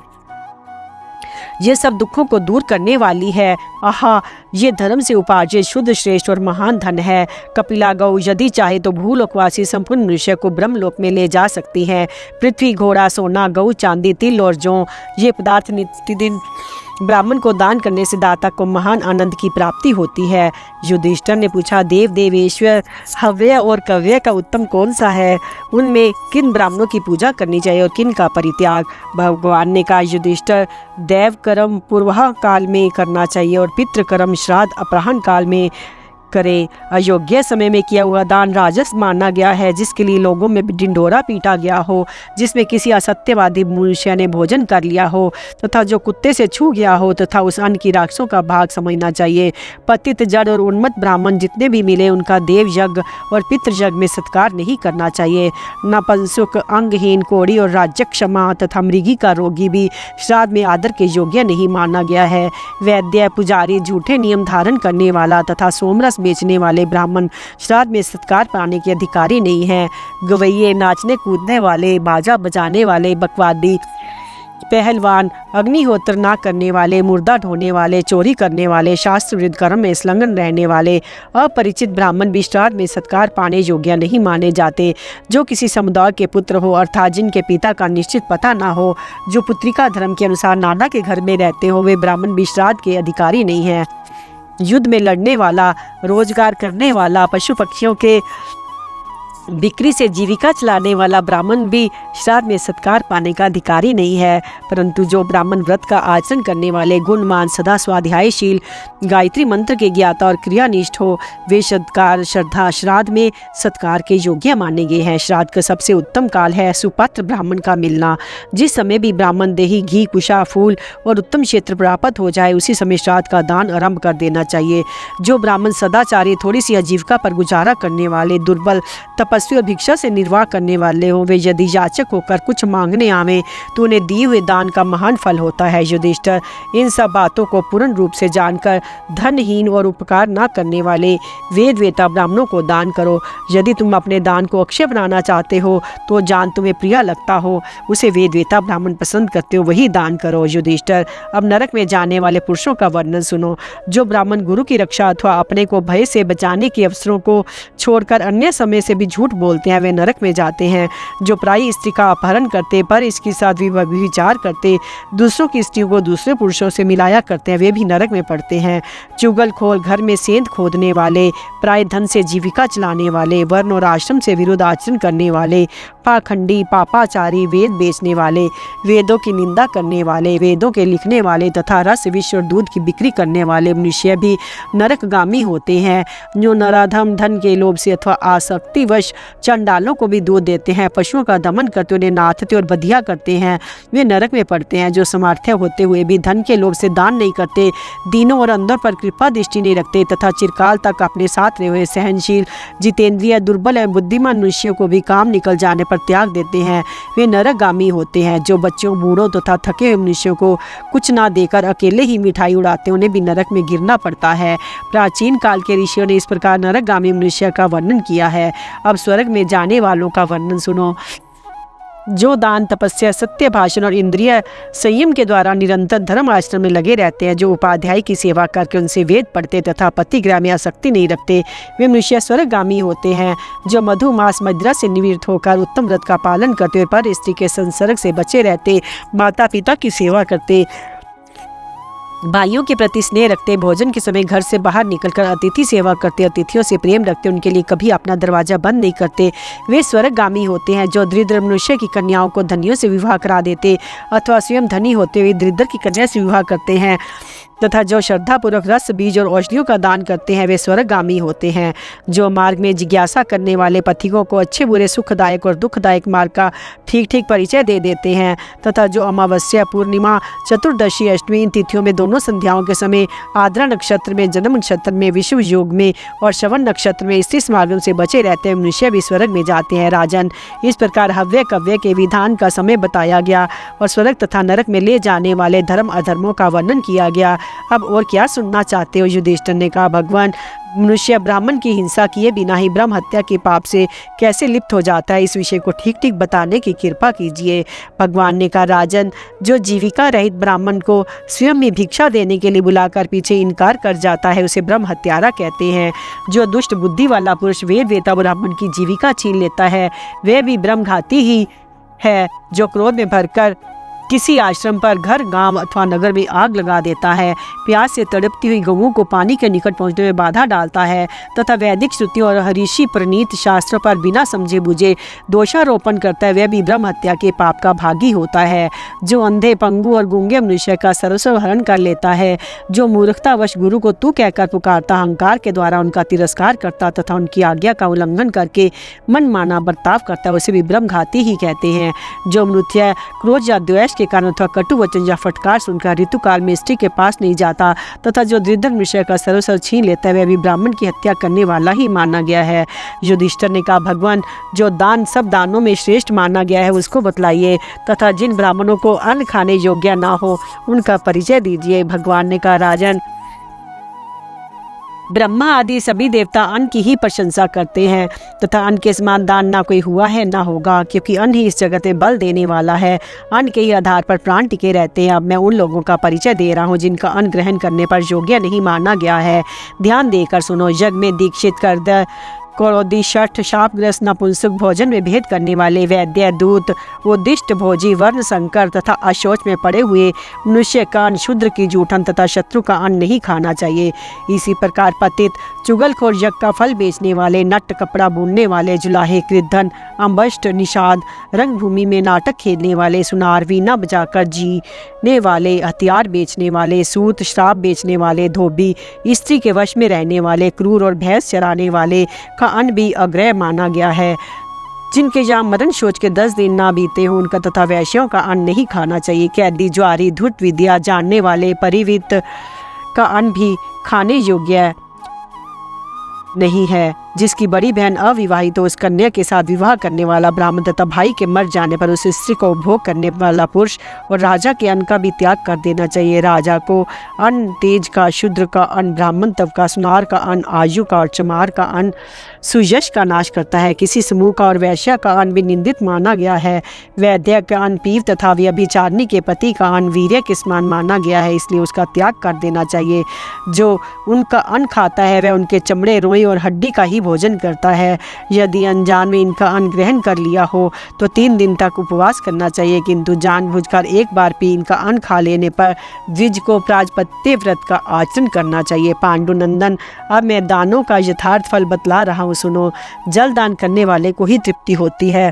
ये सब दुखों को दूर करने वाली है। आहा, ये धर्म से उपार्जित शुद्ध, श्रेष्ठ और महान धन है। कपिला गौ यदि चाहे तो भूलोकवासी संपूर्ण मनुष्य को ब्रह्मलोक में ले जा सकती है। पृथ्वी, घोड़ा, सोना, गऊ, चांदी, तिल और जौ, ये पदार्थ नित्यदिन ब्राह्मण को दान करने से दाता को महान आनंद की प्राप्ति होती है। युधिष्ठिर ने पूछा, देव देवेश्वर, हव्य और कव्य का उत्तम कौन सा है? उनमें किन ब्राह्मणों की पूजा करनी चाहिए और किन का परित्याग? भगवान ने कहा, युधिष्ठिर, देव कर्म पूर्वाह काल में करना चाहिए और पितृ कर्म श्राद्ध अपराह्न काल में करे। अयोग्य समय में किया हुआ दान राजस माना गया है, जिसके लिए लोगों में ढिंढोरा पीटा गया हो, जिसमें किसी असत्यवादी मनुष्य ने भोजन कर लिया हो तथा जो कुत्ते से छू गया हो तथा उस अन्न की राक्षसों का भाग समझना चाहिए। पतित, जड़ और उन्मत्त ब्राह्मण जितने भी मिले उनका देव यज्ञ और पितृ यज्ञ में सत्कार नहीं करना चाहिए। नपुंसक, अंगहीन, कोढ़ी और राज्यक्षमा तथा मृगी का रोगी भी श्राद्ध में आदर के योग्य नहीं माना गया है। वैद्य, पुजारी, झूठे नियम धारण करने वाला तथा सोमरस बेचने वाले ब्राह्मण श्राद्ध में सत्कार पाने के अधिकारी नहीं हैं। गवैये, नाचने कूदने वाले, बाजा बजाने वाले, बकवादी, पहलवान, अग्निहोत्र ना करने वाले, मुर्दा ढोने वाले, चोरी करने वाले, शास्त्र विरुद्ध कर्म में संलग्न रहने वाले, अपरिचित ब्राह्मण भी श्राद्ध में सत्कार पाने योग्य नहीं माने जाते। जो किसी समुदाय के पुत्र हो अर्थात जिनके पिता का निश्चित पता ना हो, जो पुत्रिका धर्म के अनुसार नाना के घर में रहते हो, वे ब्राह्मण भी श्राद्ध के अधिकारी नहीं हैं। युद्ध में लड़ने वाला, रोजगार करने वाला, पशु पक्षियों के बिक्री से जीविका चलाने वाला ब्राह्मण भी श्राद्ध में सत्कार पाने का अधिकारी नहीं है। परंतु जो ब्राह्मण व्रत का आचरण करने वाले, गुणमान, सदा स्वाध्यायशील, गायत्री मंत्र के ज्ञाता और क्रियानिष्ठ हो, वे सत्कार श्रद्धा श्राद्ध में सत्कार के योग्य माने गए हैं। श्राद्ध का सबसे उत्तम काल है सुपात्र ब्राह्मण का मिलना। जिस समय भी ब्राह्मण देही, घी, कुशा, फूल और उत्तम क्षेत्र प्राप्त हो जाए, उसी समय श्राद्ध का दान आरंभ कर देना चाहिए। जो ब्राह्मण सदाचारी, थोड़ी सी आजीविका पर गुजारा करने वाले, दुर्बल, तपस्वी और भिक्षा से निर्वाह करने वाले हो, वे यदि याचक होकर कुछ मांगने आवे तो उन्हें दिए हुए दान का महान फल होता है। युधिष्ठिर, इन सब बातों को पूर्ण रूप से जानकर धनहीन और उपकार न करने वाले वेद वेता ब्राह्मणों को दान करो। यदि तुम अपने दान को अक्षय बनाना चाहते हो तो जान तुम्हें प्रिय लगता हो, उसे वेद वेता ब्राह्मण पसंद करते हो, वही दान करो। युधिष्ठिर, अब नरक में जाने वाले पुरुषों का वर्णन सुनो। जो ब्राह्मण गुरु की रक्षा अथवा अपने को भय से बचाने के अवसरों को छोड़कर अन्य समय से भी झूठ बोलते हैं, वे नरक में जाते हैं। जो पराई स्त्री का अपहरण करते, पर इसके साथ विचार करते, दूसरों की स्त्रियों को दूसरे पुरुषों से मिलाया करते हैं, वे भी नरक में पड़ते हैं। चुगलखोर, घर में सेंध खोदने वाले, पराय धन से जीविका चलाने वाले, वर्ण और आश्रम से विरुद्ध आचरण करने वाले, पाखंडी, पापाचारी, वेद बेचने वाले, वेदों की निंदा करने वाले, वेदों के लिखने वाले तथा रस, विष और दूध की बिक्री करने वाले मनुष्य भी नरकगामी होते हैं। जो नराधम, धन के लोभ से अथवा आसक्तिवश चंडालों को भी दूध देते हैं, पशुओं का दमन करते, उन्हें नाथते और बधिया करते हैं, वे नरक में पड़ते हैं। जो सामर्थ्य होते हुए भी धन के लोभ से दान नहीं करते, दीनों और अंधों पर कृपा दृष्टि नहीं रखते तथा चिरकाल तक अपने साथ रहे हुए सहनशील, जितेंद्रिय, दुर्बल एवं बुद्धिमान मनुष्यों को भी काम निकल जाने पर त्याग देते हैं, वे नरकगामी होते हैं। जो बच्चों, बूढ़ों तथा थके हुए मनुष्यों को कुछ ना देकर अकेले ही मिठाई उड़ाते, उन्हें भी नरक में गिरना पड़ता है। प्राचीन काल के ऋषियों ने इस प्रकार नरकगामी मनुष्य का वर्णन किया है। अब स्वर्ग में जाने वालों का वर्णन सुनो। जो दान, तपस्या, सत्य भाषण और इंद्रिय संयम के द्वारा निरंतर धर्म आश्रम में लगे रहते हैं, जो उपाध्याय की सेवा करके उनसे वेद पढ़ते तथा पतिग्रह में आसक्ति नहीं रखते, वे मनुष्य स्वर्गगामी होते हैं। जो मधु, मांस, मदिरा से निवृत्त होकर उत्तम व्रत का पालन करते हुए पर स्त्री के संसर्ग से बचे रहते, माता पिता की सेवा करते, भाइयों के प्रति स्नेह रखते, भोजन के समय घर से बाहर निकलकर अतिथि सेवा करते, अतिथियों से प्रेम रखते, उनके लिए कभी अपना दरवाजा बंद नहीं करते, वे स्वर्गगामी होते हैं। जो दरिद्र मनुष्य की कन्याओं को धनियों से विवाह करा देते अथवा स्वयं धनी होते हुए दरिद्र की कन्या से विवाह करते हैं तथा जो श्रद्धापूर्वक रस, बीज और औषधियों का दान करते हैं, वे स्वर्गगामी होते हैं। जो मार्ग में जिज्ञासा करने वाले पथिकों को अच्छे बुरे, सुखदायक और दुखदायक मार्ग का ठीक ठीक परिचय दे देते हैं तथा जो अमावस्या, पूर्णिमा, चतुर्दशी, अष्टमी इन तिथियों में दोनों संध्याओं के समय आद्रा नक्षत्र में, जन्म नक्षत्र में, विषुव योग में और श्रवण नक्षत्र में स्थित मार्गों से बचे रहते हैं, मनुष्य भी स्वर्ग में जाते हैं। राजन, इस प्रकार हव्य कव्य के विधान का समय बताया गया और स्वर्ग तथा नरक में ले जाने वाले धर्म अधर्मों का वर्णन किया गया। अब और क्या सुनना चाहते हो? युधिष्ठिर ने कहा, भगवान, मनुष्य ब्राह्मण की हिंसा किए बिना ही ब्रह्म हत्या के पाप से कैसे लिप्त हो जाता है, इस विषय को ठीक ठीक बताने की कृपा कीजिए। भगवान ने कहा, राजन, जो जीविका रहित ब्राह्मण को स्वयं में भिक्षा देने के लिए बुलाकर पीछे इनकार कर जाता है, उसे ब्रह्म हत्यारा कहते हैं। जो दुष्ट बुद्धि वाला पुरुष वेद वेता ब्राह्मण की जीविका छीन लेता है, वह भी ब्रह्मघाती ही है। जो क्रोध में भरकर किसी आश्रम पर, घर, गांव अथवा नगर में आग लगा देता है, प्यास से तड़पती हुई गऊओं को पानी के निकट पहुंचने में बाधा डालता है तथा वैदिक श्रुतियों और ऋषि प्रणीत शास्त्रों पर बिना समझे बुझे दोषारोपण करता है, वह भी ब्रह्म हत्या के पाप का भागी होता है। जो अंधे, पंगु और गूंगे मनुष्य का सर्वस्व हरण कर लेता है, जो मूर्खतावश गुरु को तू कहकर पुकारता, अहंकार के द्वारा उनका तिरस्कार करता तथा उनकी आज्ञा का उल्लंघन करके मनमाना बर्ताव करता है, उसे भी ब्रह्मघाती ही कहते हैं। जो मनुष्य क्रोध या द्वेष के कारण अथवा कटु वचन या फटकार सुनकर ऋतुकाल में स्त्री के पास नहीं जाता तथा जो दरिद्र मनुष्य का सर्वस्व छीन लेता है, वह भी ब्राह्मण की हत्या करने वाला ही माना गया है। युधिष्ठिर ने कहा, भगवान, जो दान सब दानों में श्रेष्ठ माना गया है उसको बतलाइए तथा जिन ब्राह्मणों को अन्न खाने योग्य ना हो उनका परिचय दीजिए। भगवान ने कहा, राजन, ब्रह्मा आदि सभी देवता अन्न की ही प्रशंसा करते हैं तथा अन्न के समान दान ना कोई हुआ है ना होगा, क्योंकि अन्न ही इस जगत में बल देने वाला है। अन्न के ही आधार पर प्राण टिके रहते हैं। अब मैं उन लोगों का परिचय दे रहा हूँ जिनका अन्न ग्रहण करने पर योग्य नहीं माना गया है। ध्यान देकर सुनो। यज्ञ में दीक्षित कर क्रोधी, शठ, शापग्रस्त, नपुंसक, भोजन में भेद करने वाले, वैद्य, दूत, उद्दिष्ट भोजी, वर्ण संकर तथा अशौच में पड़े हुए मनुष्य का अन्न, शूद्र की जूठन तथा शत्रु का अन्न नहीं खाना चाहिए। इसी प्रकार पतित, चुगलखोर, यज्ञ का फल बेचने वाले, नट, कपड़ा बुनने वाले, जुलाहे, कृद्धन, अम्बष्ट, निषाद, रंगभूमि में नाटक खेलने वाले, सुनार, वीणा बजाकर जीने वाले, हथियार बेचने वाले, सूत, शराब बेचने वाले, धोबी, स्त्री के वश में रहने वाले, क्रूर और भैंस चराने वाले का अन्न भी अग्रह माना गया है। जिनके यहाँ मरण शोच के 10 दिन ना बीते हों उनका तथा वैश्यों का अन्न नहीं खाना चाहिए। कैदी, ज्वारी, धुत विद्या जानने वाले, परिवित का अन्न भी खाने योग्य नहीं है। जिसकी बड़ी बहन अविवाहित हो उस कन्या के साथ विवाह करने वाला ब्राह्मण तथा भाई के मर जाने पर उस स्त्री को उपभोग करने वाला पुरुष और राजा के अन्न का भी त्याग कर देना चाहिए। राजा को अन्न, तेज का, शूद्र का अन्न, ब्राह्मण तब का, सुनार का अन्न, आयु का और चमार का अन्न सुयश का नाश करता है। किसी समूह का और वैश्य का अन्न भी निंदित माना गया है। वैद्य का अन्न, पीव तथा व्यभिचारिणी के पति का अन्न वीर्य के समान माना गया है, इसलिए उसका त्याग कर देना चाहिए। जो उनका अन्न खाता है वह उनके चमड़े, रोई और हड्डी का ही भोजन करता है। यदि अनजान में इनका अन्न ग्रहण कर लिया हो तो 3 दिन तक उपवास करना चाहिए, किंतु जानबूझकर एक बार भी इनका अन्न खा लेने पर द्विज को प्राजपत्य व्रत का आचरण करना चाहिए। पांडुनंदन, अब मैं दानों का यथार्थ फल बतला रहा हूँ, सुनो। जल दान करने वाले को ही तृप्ति होती है,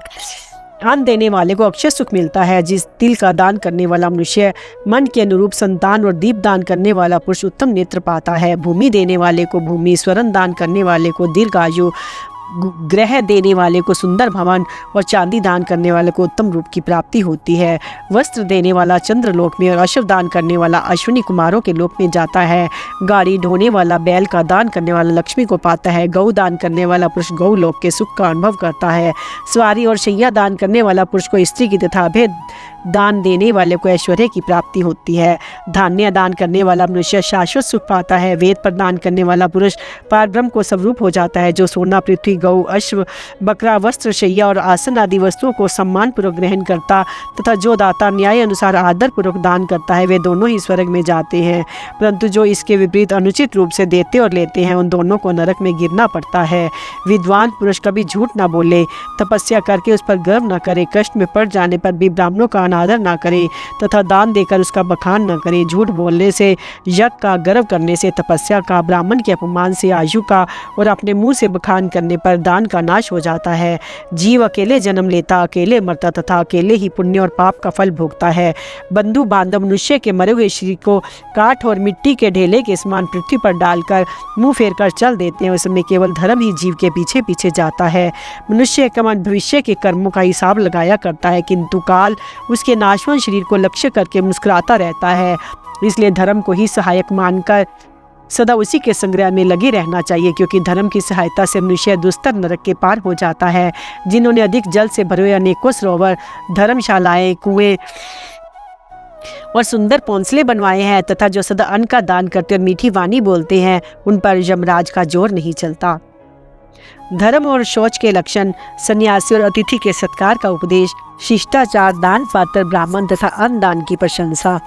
अन्न देने वाले को अक्षय सुख मिलता है। जिस तिल का दान करने वाला मनुष्य मन के अनुरूप संतान और दीप दान करने वाला पुरुष उत्तम नेत्र पाता है। भूमि देने वाले को भूमि, स्वर्ण दान करने वाले को दीर्घायु, ग्रह देने वाले को सुंदर भवन और चांदी दान करने वाले को उत्तम रूप की प्राप्ति होती है। वस्त्र देने वाला चंद्रलोक में और अश्व दान करने वाला अश्विनी कुमारों के लोक में जाता है। गाड़ी ढोने वाला बैल का दान करने वाला लक्ष्मी को पाता है। गौ दान करने वाला पुरुष गौ लोक के सुख का अनुभव करता है। सवारी और शैया दान करने वाला पुरुष को स्त्री की तथा भेद दान देने वाले को ऐश्वर्य की प्राप्ति होती है। धान्य दान करने वाला मनुष्य शाश्वत सुख पाता है। वेद पर दान करने वाला पुरुष पारब्रह्म को स्वरूप हो जाता है। जो सोना, पृथ्वी, गौ, अश्व, बकरा, वस्त्र, शैया और आसन आदि वस्तुओं को सम्मान पूर्वक ग्रहण करता तथा जो दाता न्याय अनुसार आदर पूर्वक दान करता है वे दोनों ही स्वर्ग में जाते हैं, परंतु जो इसके विपरीत अनुचित रूप से देते और लेते हैं उन दोनों को नरक में गिरना पड़ता है। विद्वान पुरुष कभी झूठ न बोले, तपस्या करके उस पर गर्व न करे, कष्ट में पड़ जाने पर भी ब्राह्मणों का अनादर न करे तथा दान देकर उसका बखान न करे। झूठ बोलने से, यज्ञ का, गर्व करने से, तपस्या का, ब्राह्मण के अपमान से, आयु का और अपने मुंह से बखान करने पर दान का नाश हो जाता है। जीव अकेले जन्म लेता, अकेले मरता तथा अकेले ही पुण्य और पाप का फल भोगता है। बंधु बांधव मनुष्य के मरे हुए शरीर को काठ और मिट्टी के ढेले के समान पृथ्वी पर डालकर मुंह फेर कर चल देते हैं। उसमें केवल धर्म ही जीव के पीछे पीछे जाता है। मनुष्य का मन भविष्य के कर्मों का हिसाब लगाया करता है, किंतु काल उसके नाशवान शरीर को लक्ष्य करके मुस्कुराता रहता है। इसलिए धर्म को ही सहायक मानकर सदा उसी के संग्रह में लगे रहना चाहिए, क्योंकि धर्म की सहायता से मनुष्य दुस्तर नरक के पार हो जाता है। जिन्होंने अधिक जल से भरे हुए अनेकों सरोवर, धर्मशालाएं, कुएं और सुंदर पौंसले बनवाए हैं तथा जो सदा अन्न का दान करते और मीठी वाणी बोलते हैं उन पर यमराज का जोर नहीं चलता। धर्म और शौच के लक्षण, सन्यासी और अतिथि के सत्कार का उपदेश, शिष्टाचार, दान पात्र ब्राह्मण तथा अन्न दान की प्रशंसा।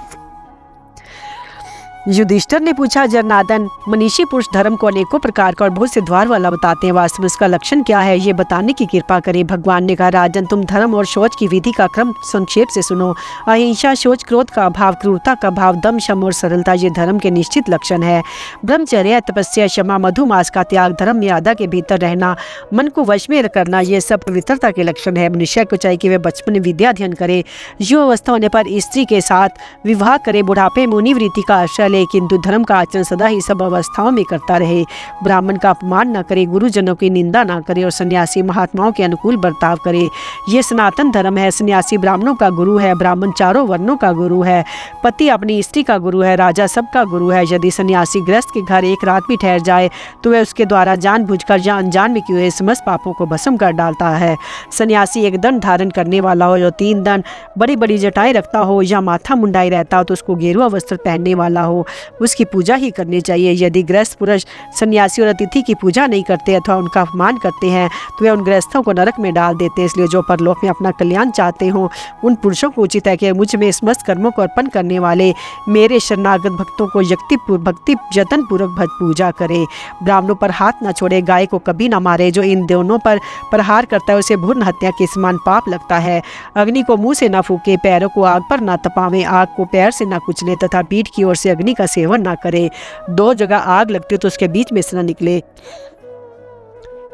युधिष्ठिर ने पूछा, जनार्दन, मनीषी पुरुष धर्म को अनेकों प्रकार का और बहुत से द्वार वाला बताते हैं, वास्तव में उसका लक्षण क्या है, ये बताने की कृपा करें। भगवान ने कहा, राजन, तुम धर्म और शौच की विधि का क्रम संक्षेप से सुनो। अहिंसा, शौच, क्रोध का अभाव, क्रूरता का भाव, दम, शम और सरलता ये धर्म के निश्चित लक्षण है। ब्रह्मचर्य, तपस्या, क्षमा, मधुमास का त्याग, धर्म मर्यादा के भीतर रहना, मन को वश में करना, ये सब पवित्रता के लक्षण है। मनुष्य को चाहिए कि वह बचपन में विद्या अध्ययन करे, युवा अवस्था होने पर स्त्री के साथ विवाह करे, बुढ़ापे में मुनिवृत्ति का आश्रय, किंतु धर्म का आचरण सदा ही सब अवस्थाओं में करता रहे। ब्राह्मण का अपमान न करे, गुरुजनों की निंदा न करे और सन्यासी महात्माओं के अनुकूल बर्ताव करे। ये सनातन धर्म है। सन्यासी ब्राह्मणों का गुरु है, ब्राह्मण चारों वर्णों का गुरु है, पति अपनी स्त्री का गुरु है, राजा सबका गुरु है। यदि सन्यासी गृहस्थ के घर एक रात भी ठहर जाए तो वह उसके द्वारा जानबूझकर या अनजान में किए हुए समस्त पापों को भस्म कर डालता है। सन्यासी एक दंड धारण करने वाला हो, जो 3 दंड, बड़ी बड़ी जटाएं रखता हो या माथा मुंडाई रहता हो तो उसको गेरुआ वस्त्र पहनने वाला हो, उसकी पूजा ही करनी चाहिए। यदि गृहस्थ पुरुष सन्यासी और अतिथि की पूजा नहीं करते अथवा उनका अपमान करते हैं तो वे उन गृहस्थों को नरक में डाल देते हैं। इसलिए जो परलोक में अपना कल्याण चाहते हो उन पुरुषों को उचित है कि मुझ में समस्त कर्मों को अर्पण करने वाले मेरे शरणागत भक्तों को भक्ति जतन पूर्वक पूजा करे। ब्राह्मणों पर हाथ न छोड़े, गाय को कभी न मारे। जो इन दोनों पर प्रहार करता है उसे भ्रूण हत्या के समान पाप लगता है। अग्नि को मुंह से न फूके, पैरों को आग पर न तपावे, आग को पैर से न कुचले तथा पीठ की ओर से अग्नि का सेवन न करे। 2 जगह आग लगती हो तो उसके बीच में से न निकले।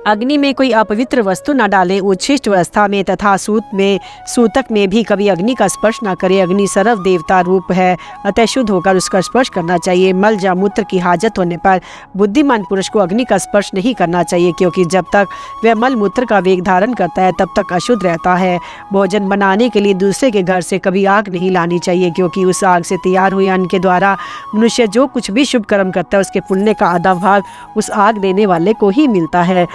अग्नि में कोई अपवित्र वस्तु न डालें। उच्छिष्ट अवस्था में तथा सूतक में भी कभी अग्नि का स्पर्श न करें। अग्नि सर्व देवता रूप है, अतः शुद्ध होकर उसका स्पर्श करना चाहिए। मल या मूत्र की हाजत होने पर बुद्धिमान पुरुष को अग्नि का स्पर्श नहीं करना चाहिए, क्योंकि जब तक वह मल मूत्र का वेग धारण करता है तब तक अशुद्ध रहता है। भोजन बनाने के लिए दूसरे के घर से कभी आग नहीं लानी चाहिए, क्योंकि उस आग से तैयार हुए अन्न के द्वारा मनुष्य जो कुछ भी शुभ कर्म करता है उसके पुण्य का आधा भाग उस आग देने वाले को ही मिलता है।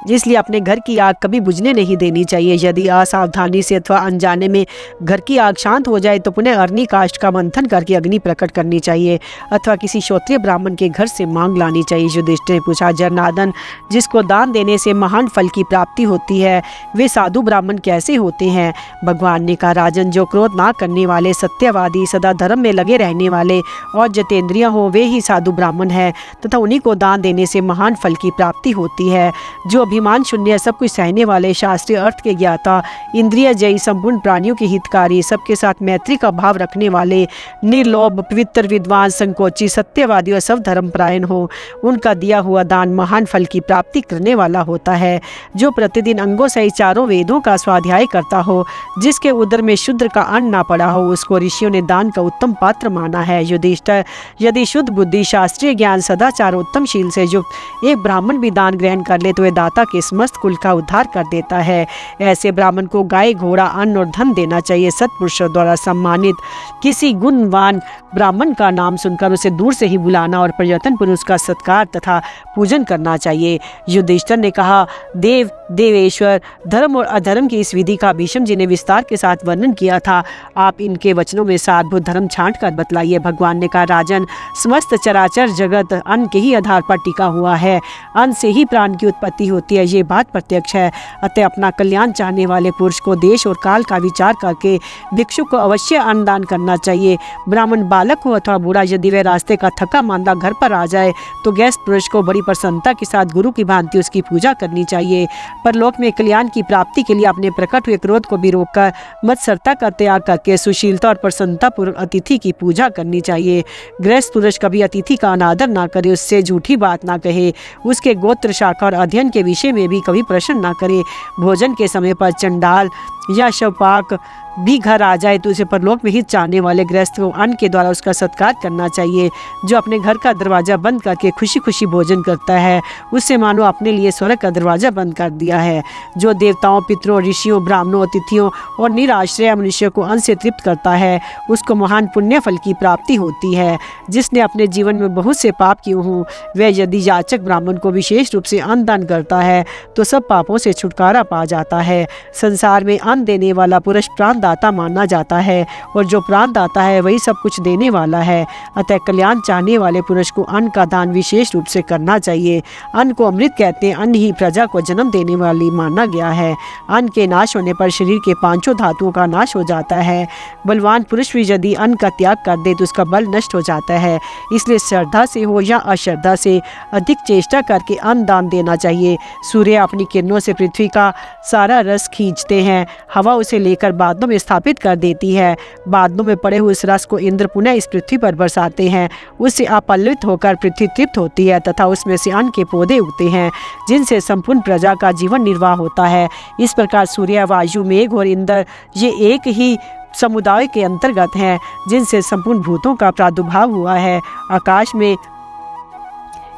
इसलिए अपने घर की आग कभी बुझने नहीं देनी चाहिए। यदि असावधानी से अथवा अनजाने में घर की आग शांत हो जाए तो पुनः अग्नि काष्ठ का मंथन करके अग्नि प्रकट करनी चाहिए अथवा किसी श्रोत्रिय ब्राह्मण के घर से मांग लानी चाहिए। युधिष्ठिर ने पूछा, जरनादन, जिसको दान देने से महान फल की प्राप्ति होती है वे साधु ब्राह्मण कैसे होते हैं? भगवान ने कहा, राजन, जो क्रोध ना करने वाले, सत्यवादी, सदा धर्म में लगे रहने वाले और जितेंद्रिय हो वे ही साधु ब्राह्मण हैं तथा उन्हीं को दान देने से महान फल की प्राप्ति होती है। जो अभिमान शून्य, सब कुछ सहने वाले, शास्त्रीय अर्थ के ज्ञाता, इंद्रिय जयी, संपूर्ण प्राणियों के हितकारी, सबके साथ मैत्री का भाव रखने वाले, निर्लोभ, पवित्र, विद्वान, संकोची, सत्यवादी और सब धर्मपरायण हो, उनका दिया हुआ दान महान फल की प्राप्ति करने वाला होता है। जो प्रतिदिन अंगों सहित 4 वेदों का स्वाध्याय करता हो, जिसके उदर में शूद्र का अन्न ना पड़ा हो, उसको ऋषियों ने दान का उत्तम पात्र माना है। युधिष्ठिर, यदि शुद्ध बुद्धि, शास्त्रीय ज्ञान, सदाचार, उत्तम शील से युक्त एक ब्राह्मण भी दान ग्रहण कर ले तो वह दाता के समस्त कुल का उद्धार कर देता है। ऐसे ब्राह्मण को गाय, घोड़ा, अन्न और धन देना चाहिए। सत्पुरुषों द्वारा सम्मानित किसी गुणवान ब्राह्मण का नाम सुनकर उसे दूर से ही बुलाना और प्रयत्न पूर्वक उसका सत्कार तथा पूजन करना चाहिए। युधिष्ठिर ने कहा, देव देवेश्वर, धर्म और अधर्म की इस विधि का भीष्म जी ने विस्तार के साथ वर्णन किया था। आप इनके वचनों में सारभूत धर्म छांट कर बतलाइए। भगवान ने कहा, राजन, समस्त चराचर जगत अन्न के ही आधार पर टिका हुआ है। अन्न से ही प्राण की उत्पत्ति होती है, ये बात प्रत्यक्ष है। अतः अपना कल्याण चाहने वाले पुरुष को देश और काल का विचार करके भिक्षु को अवश्य अन्नदान करना चाहिए। ब्राह्मण बालक हो अथवा बूढ़ा, यदि वह रास्ते का थका मांदा घर पर आ जाए तो गृहस्थ पुरुष को बड़ी प्रसन्नता के साथ गुरु की भांति उसकी पूजा करनी चाहिए। परलोक में कल्याण की प्राप्ति के लिए अपने प्रकट हुए क्रोध को भी रोककर मत्सरता का त्याग करके सुशीलता और प्रसन्नता पूर्वक अतिथि की पूजा करनी चाहिए। गृहस्थ पुरुष कभी अतिथि का अनादर ना करे, उससे झूठी बात ना कहे, उसके गोत्र, शाखा और अध्ययन के विषय में भी कभी प्रश्न ना करे। भोजन के समय पर चंडाल या शवपाक भी घर आ जाए तो उसे परलोक में ही चाहने वाले गृहस्थ को अन्न के द्वारा उसका सत्कार करना चाहिए। जो अपने घर का दरवाजा बंद करके खुशी खुशी भोजन करता है उससे मानो अपने लिए स्वर्ग का दरवाजा बंद कर दिया है। जो देवताओं, पितरों, ऋषियों, ब्राह्मणों, अतिथियों और निराश्रय मनुष्य को अन्न से तृप्त करता है उसको महान पुण्य फल की प्राप्ति होती है। जिसने अपने जीवन में बहुत से पाप किए हों वह यदि याचक ब्राह्मण को विशेष रूप से अन्न दान करता है तो सब पापों से छुटकारा पा जाता है। संसार में अन्न देने वाला पुरुष प्राण दाता माना जाता है और जो प्राण दाता है वही सब कुछ देने वाला है। अतः कल्याण चाहने वाले पुरुष को अन्न का दान विशेष रूप से करना चाहिए। अन्न को अमृत कहते हैं। अन्न ही प्रजा को जन्म देने वाली माना गया है। अन्न के नाश होने पर शरीर के 5 धातुओं का नाश हो जाता है। बलवान पुरुष भी यदि अन्न का त्याग कर दे तो उसका बल नष्ट हो जाता है। इसलिए श्रद्धा से हो या अश्रद्धा से अधिक चेष्टा करके अन्न दान देना चाहिए। सूर्य अपनी किरणों से पृथ्वी का सारा रस खींचते हैं। हवा उसे लेकर बादलों में स्थापित कर देती है। बादलों में पड़े हुए इस रस को इंद्र पुनः इस पृथ्वी पर बरसाते हैं। उससे अपल्वित होकर पृथ्वी तृप्त होती है तथा उसमें से अन्न के पौधे उगते हैं जिनसे संपूर्ण प्रजा का जीवन निर्वाह होता है। इस प्रकार सूर्य, वायु, मेघ और इंद्र ये एक ही समुदाय के अंतर्गत हैं जिनसे संपूर्ण भूतों का प्रादुर्भाव हुआ है। आकाश में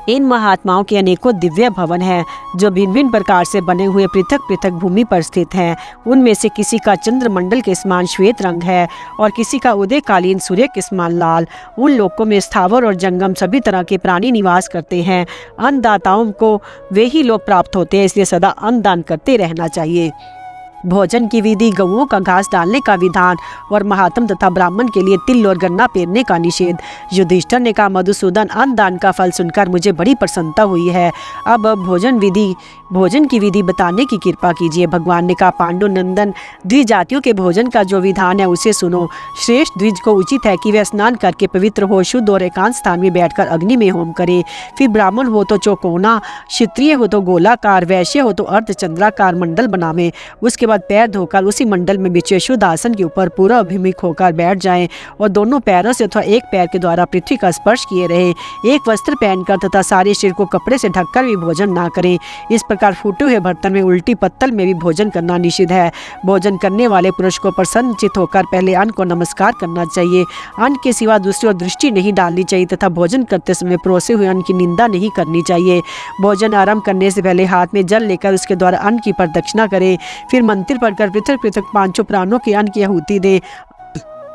इन महात्माओं के अनेकों दिव्य भवन हैं जो भिन्न भिन्न प्रकार से बने हुए पृथक पृथक भूमि पर स्थित हैं। उनमें से किसी का चंद्रमंडल के समान श्वेत रंग है और किसी का उदयकालीन सूर्य के समान लाल। उन लोकों में स्थावर और जंगम सभी तरह के प्राणी निवास करते हैं। अन्नदाताओं को वे ही लोग प्राप्त होते हैं, इसलिए सदा अन्न दान करते रहना चाहिए। भोजन की विधि, गऊओं का घास डालने का विधान और महात्म तथा ब्राह्मण के लिए तिल और गन्ना पेरने का निषेध। युधिष्ठिर ने कहा, मधुसूदन, अन्न दान का फल सुनकर मुझे बड़ी प्रसन्नता हुई है। अब भोजन की विधि बताने की कृपा कीजिए। भगवान ने कहा, पांडुनंदन, द्विजातियों के भोजन का जो विधान है उसे सुनो। श्रेष्ठ द्विज को उचित है कि वे स्नान करके पवित्र हो, शुद्ध और एकांत स्थान में बैठकर अग्नि में होम करे। फिर ब्राह्मण हो तो चौकोना, क्षत्रिय हो तो गोलाकार, वैश्य हो तो अर्धचंद्राकार मंडल बनावे। उसके बाद पैर धोकर उसी मंडल में बिछे शुद्ध आसन के ऊपर पूरा अभिमुख होकर बैठ जाएं और दोनों पैरों से अथवा एक पैर के द्वारा पृथ्वी का स्पर्श किए रहे। एक वस्त्र पहनकर तथा सारे शरीर को कपड़े से ढककर भी भोजन ना करें। इस प्रकार फूटे हुए बर्तन में, उल्टी पत्तल में भी भोजन करना निषिद्ध है। भोजन करने वाले पुरुष को प्रसन्नचित होकर पहले अन्न को नमस्कार करना चाहिए। अन्न के सिवा दूसरी ओर दृष्टि नहीं डालनी चाहिए तथा भोजन करते समय परोसे हुए अन्न की निंदा नहीं करनी चाहिए। भोजन आरंभ करने से पहले हाथ में जल लेकर उसके द्वारा अन्न की प्रदक्षिणा करें। फिर मंत्र पढ़कर पृथक पृथक पांचों प्राणों के अन्न की आहुति दें।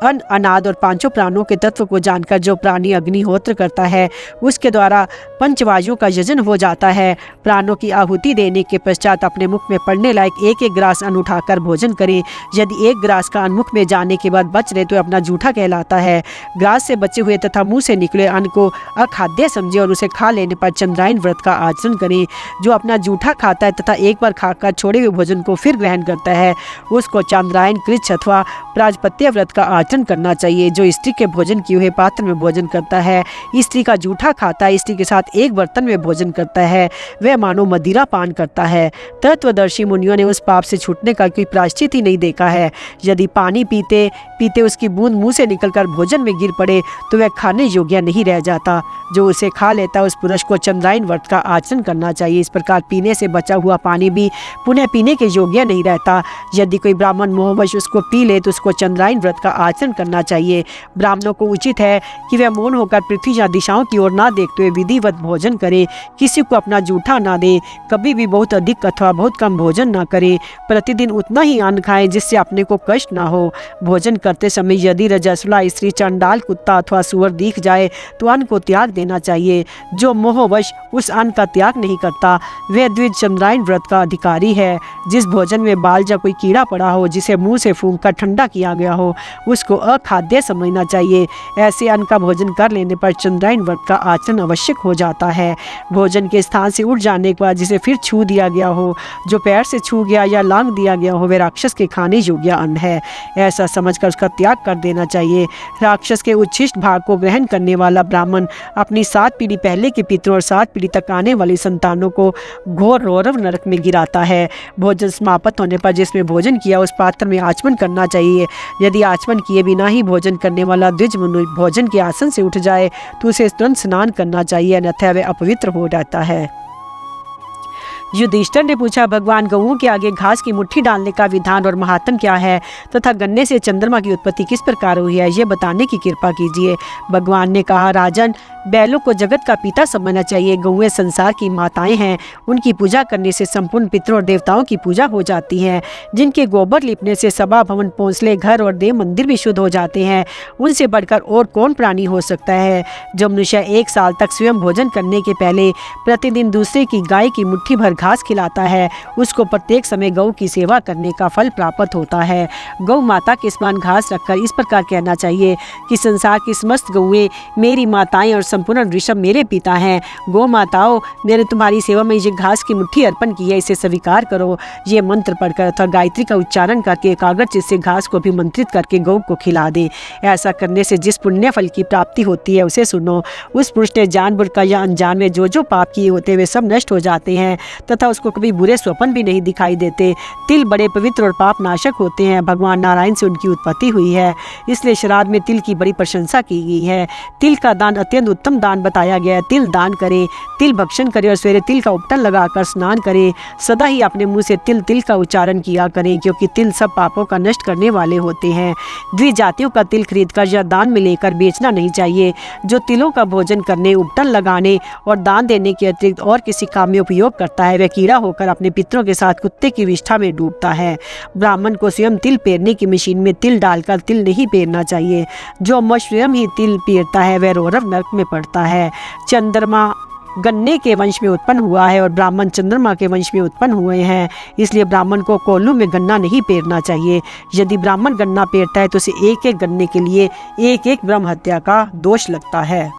अन्न, अनाद और पांचों प्राणों के तत्व को जानकर जो प्राणी अग्निहोत्र करता है उसके द्वारा पंचवायुओं का यजन हो जाता है। प्राणों की आहुति देने के पश्चात अपने मुख में पड़ने लायक एक एक ग्रास अन्न उठाकर भोजन करें। यदि एक ग्रास का अन्न मुख में जाने के बाद बच रहे तो अपना जूठा कहलाता है। ग्रास से बचे हुए तथा मुंह से निकले अन्न को अखाद्य समझे और उसे खा लेने पर चंद्रायन व्रत का आचरण करें। जो अपना जूठा खाता है तथा एक बार खाकर छोड़े हुए भोजन को फिर ग्रहण करता है उसको चंद्रायन कृच्छ अथवा प्राजपत्य व्रत का आचरण करना चाहिए। जो स्त्री के भोजन किए हुए पात्र में भोजन करता है, स्त्री का जूठा खाता है, स्त्री के साथ एक बर्तन में भोजन करता है, वह मानो मदिरा पान करता है। तत्वदर्शी मुनियों ने उस पाप से छूटने का कोई प्रायश्चित ही नहीं देखा है। यदि पानी पीते पीते उसकी बूंद मुंह से निकलकर भोजन में गिर पड़े तो वह खाने योग्य नहीं रह जाता। जो उसे खा लेता है उस पुरुष को चंद्रायन व्रत का आचरण करना चाहिए। इस प्रकार पीने से बचा हुआ पानी भी पुनः पीने के योग्य नहीं रहता। यदि कोई ब्राह्मण मोहवश उसको पी ले तो उसको चंद्रायन व्रत का आचरण करना चाहिए। ब्राह्मणों को उचित है कि वह मौन होकर पृथ्वी या दिशाओं की ओर ना देखते हुए विधिवत भोजन करे। किसी को अपना जूठा ना दे, कभी भी बहुत अधिक अथवा बहुत कम भोजन ना करे। प्रतिदिन उतना ही अन्न खाएं जिससे अपने को कष्ट ना हो। भोजन करते समय यदि रजस्वला स्त्री, चंडाल, कुत्ता अथवा सुअर दिख जाए तो अन्न को त्याग देना चाहिए। जो मोहवश उस अन्न का त्याग नहीं करता वह द्विज चंद्रायन व्रत का अधिकारी है। जिस भोजन में बाल या कोई कीड़ा पड़ा हो, जिसे मुंह से फूंक कर ठंडा किया गया हो, उसको अखाद्य समझना चाहिए। ऐसे अन्न का भोजन कर लेने पर चंद्रायन व्रत का आचरण आवश्यक हो जाता है। भोजन के स्थान से उठ जाने के बाद जिसे फिर छू दिया गया हो, जो पैर से छू गया या लांग दिया गया हो, वह राक्षस के खाने योग्य अन्न है, ऐसा समझकर उसका त्याग कर देना चाहिए। राक्षस के उच्छिष्ट भाग को ग्रहण करने वाला ब्राह्मण अपनी 7 पीढ़ी पहले के पितरों और 7 पीढ़ी तक आने वाली संतानों को घोर रौरव नरक में गिराता है। भोजन समाप्त होने पर जिसमें भोजन किया उस पात्र में आचमन करना चाहिए। यदि आचमन किए बिना ही भोजन करने वाला द्विज मनुष्य भोजन के आसन से उठ जाए तो उसे तुरंत स्नान करना चाहिए, अन्यथा वह अपवित्र हो जाता है। युधिष्ठिर ने पूछा, भगवान, गऊओं के आगे घास की मुट्ठी डालने का विधान और महात्म क्या है तथा गन्ने से चंद्रमा की उत्पत्ति किस प्रकार हुई है, ये बताने की कृपा कीजिए। भगवान ने कहा, राजन, बैलों को जगत का पिता समझना चाहिए। गऊएं संसार की माताएं हैं। उनकी पूजा करने से संपूर्ण पितरों और देवताओं की पूजा हो जाती है। जिनके गोबर लिपने से सभा, भवन, पोंसले, घर और देव मंदिर भी शुद्ध हो जाते हैं, उनसे बढ़कर और कौन प्राणी हो सकता है। जो मनुष्य 1 साल तक स्वयं भोजन करने के पहले प्रतिदिन दूसरे की गाय की मुट्ठी भर घास खिलाता है, उसको प्रत्येक समय गौ की सेवा करने का फल प्राप्त होता है। गौ माता के समान घास रखकर इस प्रकार कहना चाहिए कि संसार की समस्त गौएं मेरी माताएं और संपूर्ण ऋषभ मेरे पिता हैं। गौ माताओं, मैंने तुम्हारी सेवा में ये घास की मुट्ठी अर्पण की है, इसे स्वीकार करो। ये मंत्र पढ़कर अथवा गायत्री का उच्चारण करके एकाग्रचित्त से घास को भी मंत्रित करके गौ को खिला दे। ऐसा करने से जिस पुण्य फल की प्राप्ति होती है उसे सुनो। उस पुरुष ने जानबूझकर या अनजान में जो जो पाप किए होते वे सब नष्ट हो जाते हैं तथा उसको कभी बुरे स्वप्न भी नहीं दिखाई देते। तिल बड़े पवित्र और पाप नाशक होते हैं। भगवान नारायण से उनकी उत्पत्ति हुई है, इसलिए श्राद्ध में तिल की बड़ी प्रशंसा की गई है। तिल का दान अत्यंत उत्तम दान बताया गया है। तिल दान करें, तिल भक्षण करें और सवेरे तिल का उपटन लगाकर स्नान करें। सदा ही अपने मुंह से तिल तिल का उच्चारण किया करें, क्योंकि तिल सब पापों का नष्ट करने वाले होते हैं। द्विजातियों का तिल खरीदकर या दान में लेकर बेचना नहीं चाहिए। जो तिलों का भोजन करने, उपटन लगाने और दान देने के अतिरिक्त और किसी काम में उपयोग करता है, वह कीड़ा होकर अपने पितरों के साथ कुत्ते की विष्ठा में डूबता है। ब्राह्मण को स्वयं तिल पेरने की मशीन में तिल डालकर तिल नहीं पेरना चाहिए। जो स्वयं ही तिल पेरता है वह रौरव नरक में पड़ता है। चंद्रमा गन्ने के वंश में उत्पन्न हुआ है और ब्राह्मण चंद्रमा के वंश में उत्पन्न हुए हैं, इसलिए ब्राह्मण को कोल्लू में गन्ना नहीं पेरना चाहिए। यदि ब्राह्मण गन्ना पेरता है तो उसे एक एक गन्ने के लिए एक एक ब्रह्म हत्या का दोष लगता है।